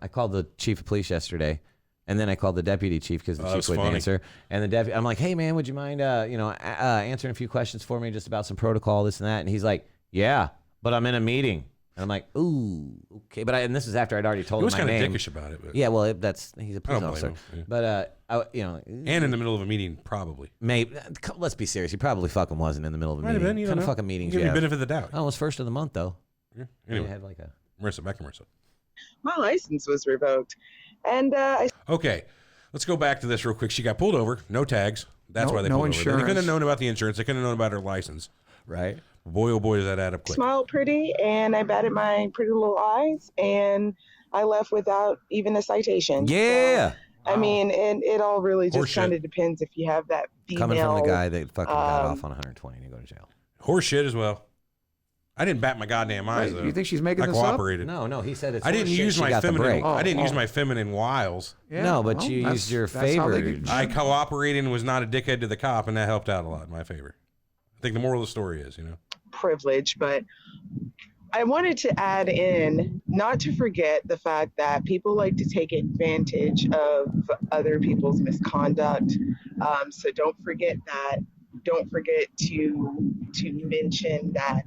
I called the chief of police yesterday, and then I called the deputy chief because the chief wouldn't answer. And the deputy, I'm like, hey man, would you mind, answering a few questions for me just about some protocol, this and that? And he's like, yeah, but I'm in a meeting. And I'm like, ooh, okay. But and this is after I'd already told He him was my kind of name. dickish about it. But Yeah, well, he's a police blame officer. him, yeah. But and in the middle of a meeting, probably. Maybe. Let's be serious. He probably fucking wasn't in the middle of a Might have meeting. been, you What kind don't of know. fucking meetings Give you you have? benefit of the doubt. Oh, it was first of the month though. Yeah. They Anyway, had like a Marissa, back to Marissa. My license was revoked, and Okay, let's go back to this real quick. She got pulled over, no tags. That's why they pulled over. They couldn't have known about the insurance. They couldn't have known about her license. Right. Boy, oh boy, does that add up quick. smiled pretty, and I batted my pretty little eyes, and I left without even a citation. Yeah. So, I mean, it all really just Horseshit. kind of depends if you have that female. coming from the guy that fucking got off on 120 and you go to jail. Horse shit as well. I didn't bat my goddamn eyes though. You think she's making I this up? cooperated. No, he said it's. I didn't horse shit. use She my got the feminine. break. I didn't use my feminine wiles. Yeah, No, but well, you that's- used your that's how they favor. get- I cooperated and was not a dickhead to the cop, and that helped out a lot in my favor. I think the moral of the story is, privilege, but I wanted to add in not to forget the fact that people like to take advantage of other people's misconduct. So don't forget that. Don't forget to mention that.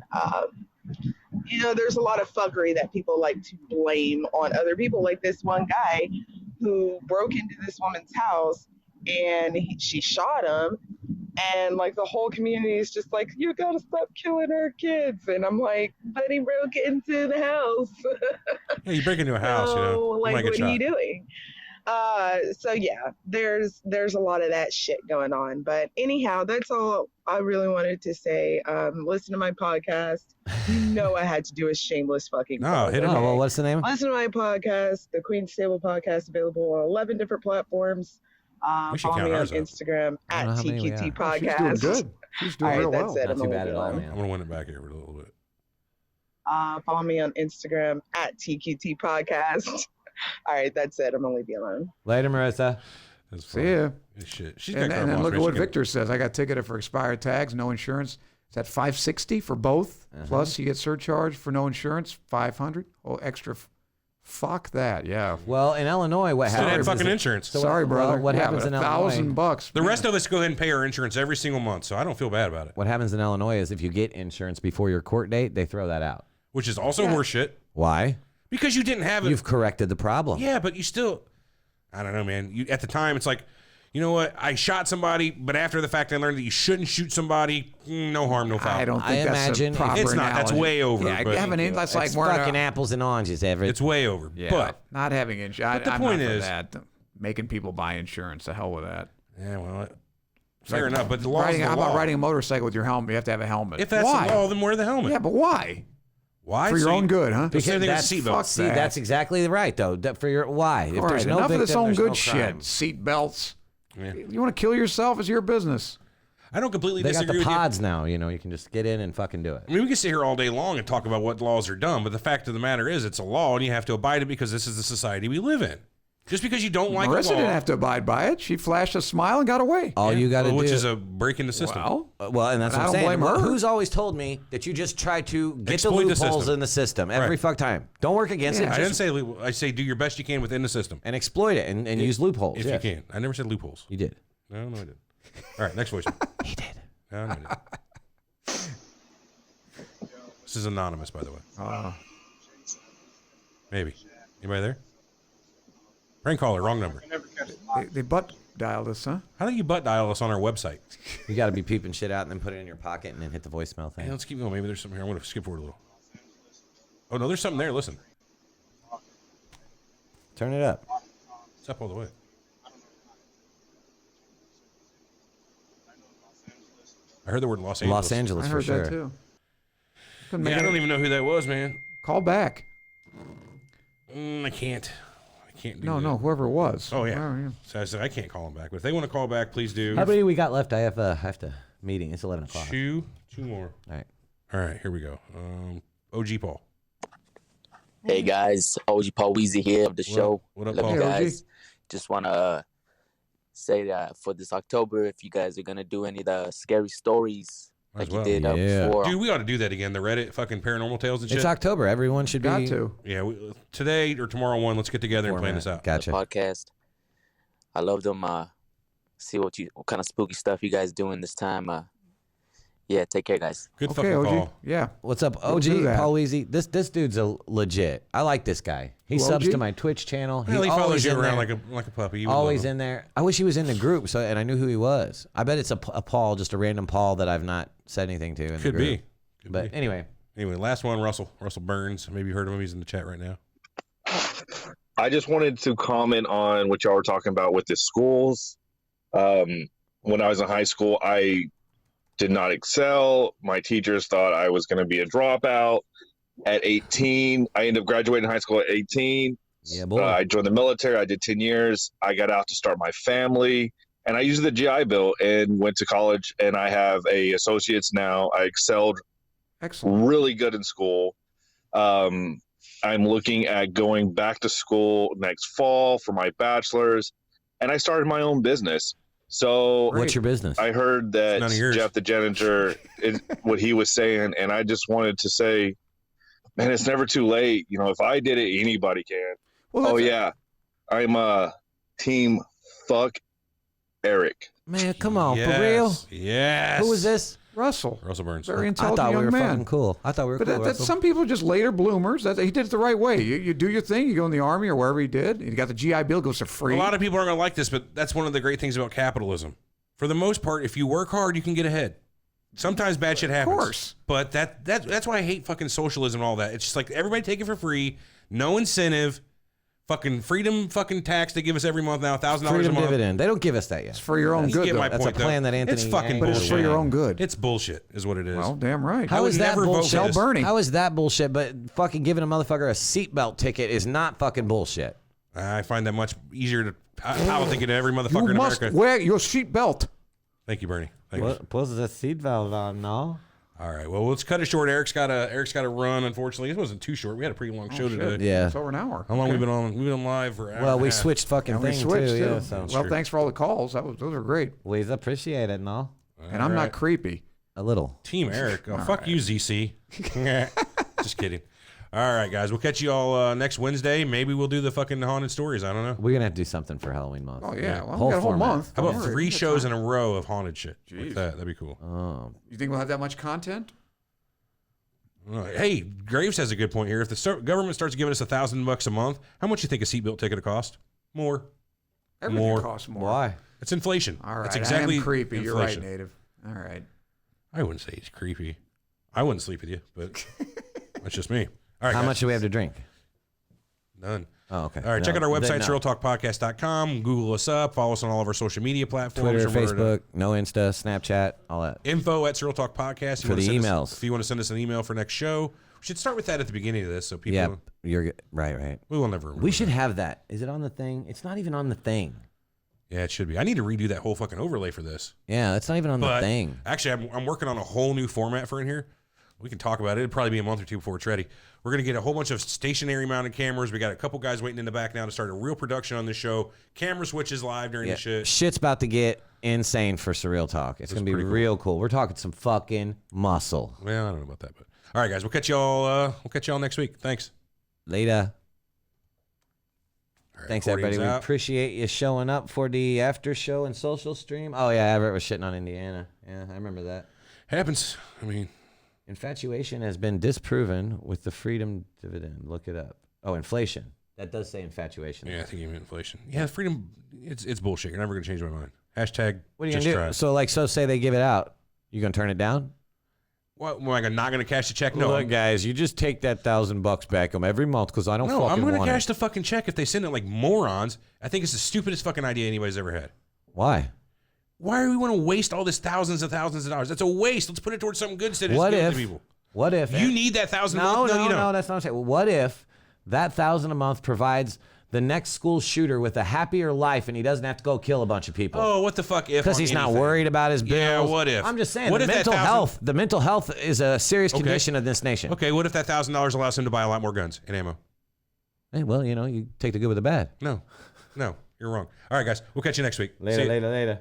There's a lot of fuckery that people like to blame on other people. Like this one guy who broke into this woman's house and she shot him. And like the whole community is just like, you gotta stop killing our kids. And I'm like, but he broke into the house. Yeah, you break into a house, So, you might like, get what shot. are you doing? So yeah, there's a lot of that shit going on. But anyhow, that's all I really wanted to say. Listen to my podcast. You know I had to do a shameless fucking plug, hit it. okay? Oh, well, what's the name? Listen to my podcast, the Queen's Table Podcast, available on 11 different platforms. We should Follow count me on ours up. Instagram I at don't know how many we TQT have. Podcast. She's doing good. She's doing All right, real that's well. it. Not I'm too gonna bad leave at it all, alone. man. I'm gonna win it back here a little bit. Follow me on Instagram at TQT Podcast. All right, that's it. I'm gonna leave you alone. Later, Marissa. That's See ya. Shit. She's And, got and then carte look at blanche. what She can- Victor says. I got ticketed for expired tags, no insurance. It's at $560 for both. Plus, you get surcharge for no insurance, $500. Oh, extra. Fuck that. Yeah. Well, in Illinois, what Still had happens? fucking is insurance. So Sorry, well, brother. what Yeah, happens but in Illinois? $1,000. The rest of us go ahead and pay our insurance every single month, so I don't feel bad about it. What happens in Illinois is if you get insurance before your court date, they throw that out. Which is also horseshit Why? because you didn't have it. You've corrected the problem. Yeah, but you still, I don't know, man. You at the time, it's like, you know what? I shot somebody, but after the fact, I learned that you shouldn't shoot somebody. No harm, no foul. I don't think I that's imagine a proper it's not. That's analogy. way over. Yeah, but having that's like It's wearing fucking apples and oranges, Everett. it's way over. Yeah, But not having insurance. the I'm point not for is- that. Making people buy insurance. The hell with that. yeah, well, fair enough. But the law is the How about law. riding a motorcycle with your helmet? You have to have a helmet. If that's why? the law, then wear the helmet. Yeah, but why? Why? For your So own you- good, huh? Because everything with that's seatbelt. fuck See, that. that's exactly right, though. For your why? If All there's right, no enough victim, of this own there's good no shit. crime. Seat belts. Yeah. You want to kill yourself? It's your business. I don't completely They got disagree the with you. pods now. You know, you can just get in and fucking do it. I mean, we can sit here all day long and talk about what laws are dumb, but the fact of the matter is it's a law and you have to abide it because this is the society we live in. Just because you don't like Marissa a law. didn't have to abide by it. She flashed a smile and got away. All you got to do, which is a break in the system. well, and that's and what I I'm don't saying. blame her. Who's always told me that you just try to get Exploit the the loopholes system. in the system every Right. fuck time? Don't work against it. I Just, didn't say. I say do your best you can within the system and exploit it and use loopholes if yes. you can. I never said loopholes. You did. No, I didn't. All right, next voice. He did. No, I didn't. This is anonymous, by the way. Maybe. Anybody there? Prank caller, wrong number. They butt dialed us, huh? How do you butt dial us on our website? You got to be peeping shit out and then put it in your pocket and then hit the voicemail thing. Hey, let's keep going. Maybe there's something here. I'm going to skip forward a little. Oh, no, there's something there. Listen. Turn it up. It's up all the way. I heard the word Los Angeles. Los Angeles I for heard sure. that too. Yeah, I don't even know who that was, man. Call back. I can't. I can't do No, that. no, whoever it was. Oh, yeah. Oh, yeah. So I said, I can't call them back. But if they want to call back, please do. How many we got left? I have to meeting. It's 11 o'clock. Two more. All right, here we go. OG Paul. Hey guys, OG Paul Weezy here of the show. What up, Love Paul? you Hey, guys. Just want to say that for this October, if you guys are going to do any of the scary stories like you did before. Dude, we ought to do that again. The Reddit fucking paranormal tales and shit. It's October. Everyone should Got be. to. Yeah, today or tomorrow one, let's get together and plan this out. Gotcha. The podcast. I love them. See what kind of spooky stuff you guys doing this time. Yeah, take care, guys. Good Okay, OG. Call. Yeah. What's up, We'll OG? do that. Paul Weezy. This dude's a legit. I like this guy. He Who, subs OG? to my Twitch channel. Well, he always follows you in around there. like a puppy. You would Always love him. in there. I wish he was in the group, and I knew who he was. I bet it's a Paul, just a random Paul that I've not said anything to. In Could the be. group. But anyway, last one, Russell Burns. Maybe you heard of him. He's in the chat right now. I just wanted to comment on what y'all were talking about with the schools. When I was in high school, I did not excel. My teachers thought I was going to be a dropout. At 18, I ended up graduating high school at 18. Yeah, boy. I joined the military. I did 10 years. I got out to start my family, and I used the GI Bill and went to college. And I have a associate's now. I excelled, really good in school. I'm looking at going back to school next fall for my bachelor's, and I started my own business. So what's your business? I heard that None of yours. Jeff the Janitor, what he was saying, and I just wanted to say, man, it's never too late. You know, if I did it, anybody can. Well, yeah, I'm team fuck Eric. man, come on, Yes. for real? Yes. Who was this? Russell. Russell Burns. Very I intelligent thought we young were man. fucking cool. I thought we were But cool. that's Russell. some people are just later bloomers. He did it the right way. You do your thing. You go in the army or wherever he did. You got the GI Bill, goes to free. A lot of people aren't going to like this, but that's one of the great things about capitalism. For the most part, if you work hard, you can get ahead. Sometimes bad shit happens. Of course. But that's why I hate fucking socialism and all that. It's just like everybody take it for free, no incentive, fucking freedom fucking tax they give us every month now, $1,000 a Freedom month. dividend. They don't give us that yet. It's for your own You good, get though. my That's point, a plan though. that Anthony. It's fucking But it's bullshit. for your own good. It's bullshit, is what it is. Well, damn right. How I is would that never vote for bullshit? Tell this. Bernie. How is that bullshit? But fucking giving a motherfucker a seatbelt ticket is not fucking bullshit. I find that much easier to politic it every motherfucker You in must America. wear your seatbelt. Thank you, Bernie. Thank you. Put the seatbelt on, no? All right. Well, let's cut it short. Eric's got to run. Unfortunately, it wasn't too short. We had a pretty long show today. Yeah. It's over an hour. How long Okay. we been on? We've been live for an hour Well, and we a half. switched fucking And we things switched too. too. Yeah, so. Well, thanks for all the calls. Those are great. We appreciate it, no? And I'm not creepy. A little. Team Eric. Oh, fuck you, ZC. Just kidding. All right, guys. We'll catch you all next Wednesday. Maybe we'll do the fucking haunted stories. I don't know. We're gonna have to do something for Halloween month. Oh yeah, well, Whole we got a whole format. month. How Don't about worry. 3 We got shows time. in a row of haunted shit? Like Jeez. that. That'd be cool. Oh. You think we'll have that much content? Hey, Graves has a good point here. If the government starts giving us $1,000 a month, how much do you think a seatbelt ticket will cost? More. Everything More. costs more. Why? It's inflation. All right, That's exactly I am creepy. You're right, inflation. Native. All right. I wouldn't say he's creepy. I wouldn't sleep with you, but that's just me. All right. How guys. much do we have to drink? None. Oh, okay. All right, check out No, our website, no. surrealtalkpodcast.com. Google us up. Follow us on all of our social media platforms. Twitter, Remember to- Facebook, no Insta, Snapchat, all that. Info at Surreal Talk Podcast. For the emails. If you want to send us an email for next show, we should start with that at the beginning of this so people. Yeah, you're right. We will never remember. We should have that. Is it on the thing? It's not even on the thing. Yeah, it should be. I need to redo that whole fucking overlay for this. Yeah, it's not even on the But thing. actually, I'm working on a whole new format for in here. We can talk about it. It'll probably be a month or two before it's ready. We're going to get a whole bunch of stationary mounted cameras. We got a couple guys waiting in the back now to start a real production on this show. Camera switches live during Yeah, the shit. shit's about to get insane for Surreal Talk. It's going to be pretty cool. real cool. We're talking some fucking muscle. Well, I don't know about that, but all right, guys, we'll catch y'all. We'll catch y'all next week. Thanks. Later. All right, Thanks, everybody. We recording's out. appreciate you showing up for the after show and social stream. Oh, yeah, Everett was shitting on Indiana. Yeah, I remember that. Happens. I mean, infatuation has been disproven with the freedom dividend. Look it up. Oh, inflation. That does say infatuation. yeah, I think you meant inflation. Yeah, freedom. It's bullshit. You're never gonna change my mind. Hashtag. What are you just going try to do? it. So, like, so say they give it out. You going to turn it down? What? Am I not gonna cash the check? No. Look, guys, you just take that $1,000 back every month because I don't No, fucking I'm gonna want cash it. the fucking check if they send it like morons. I think it's the stupidest fucking idea anybody's ever had. Why? Why do we want to waste all this thousands and thousands of dollars? That's a waste. Let's put it towards something good instead of What just giving it if? to people. What if You need that $1,000 a No, month? no, you don't. no. That's not what I'm saying. What if that $1,000 a month provides the next school shooter with a happier life, and he doesn't have to go kill a bunch of people. Oh, what the fuck if? Because he's not worried about his bills. Yeah, what if? I'm just saying, What the if that mental health is a serious condition of this nation. Okay, what if that $1,000 allows him to buy a lot more guns and ammo? Hey, well, you take the good with the bad. No, you're wrong. All right, guys, we'll catch you next week. Later.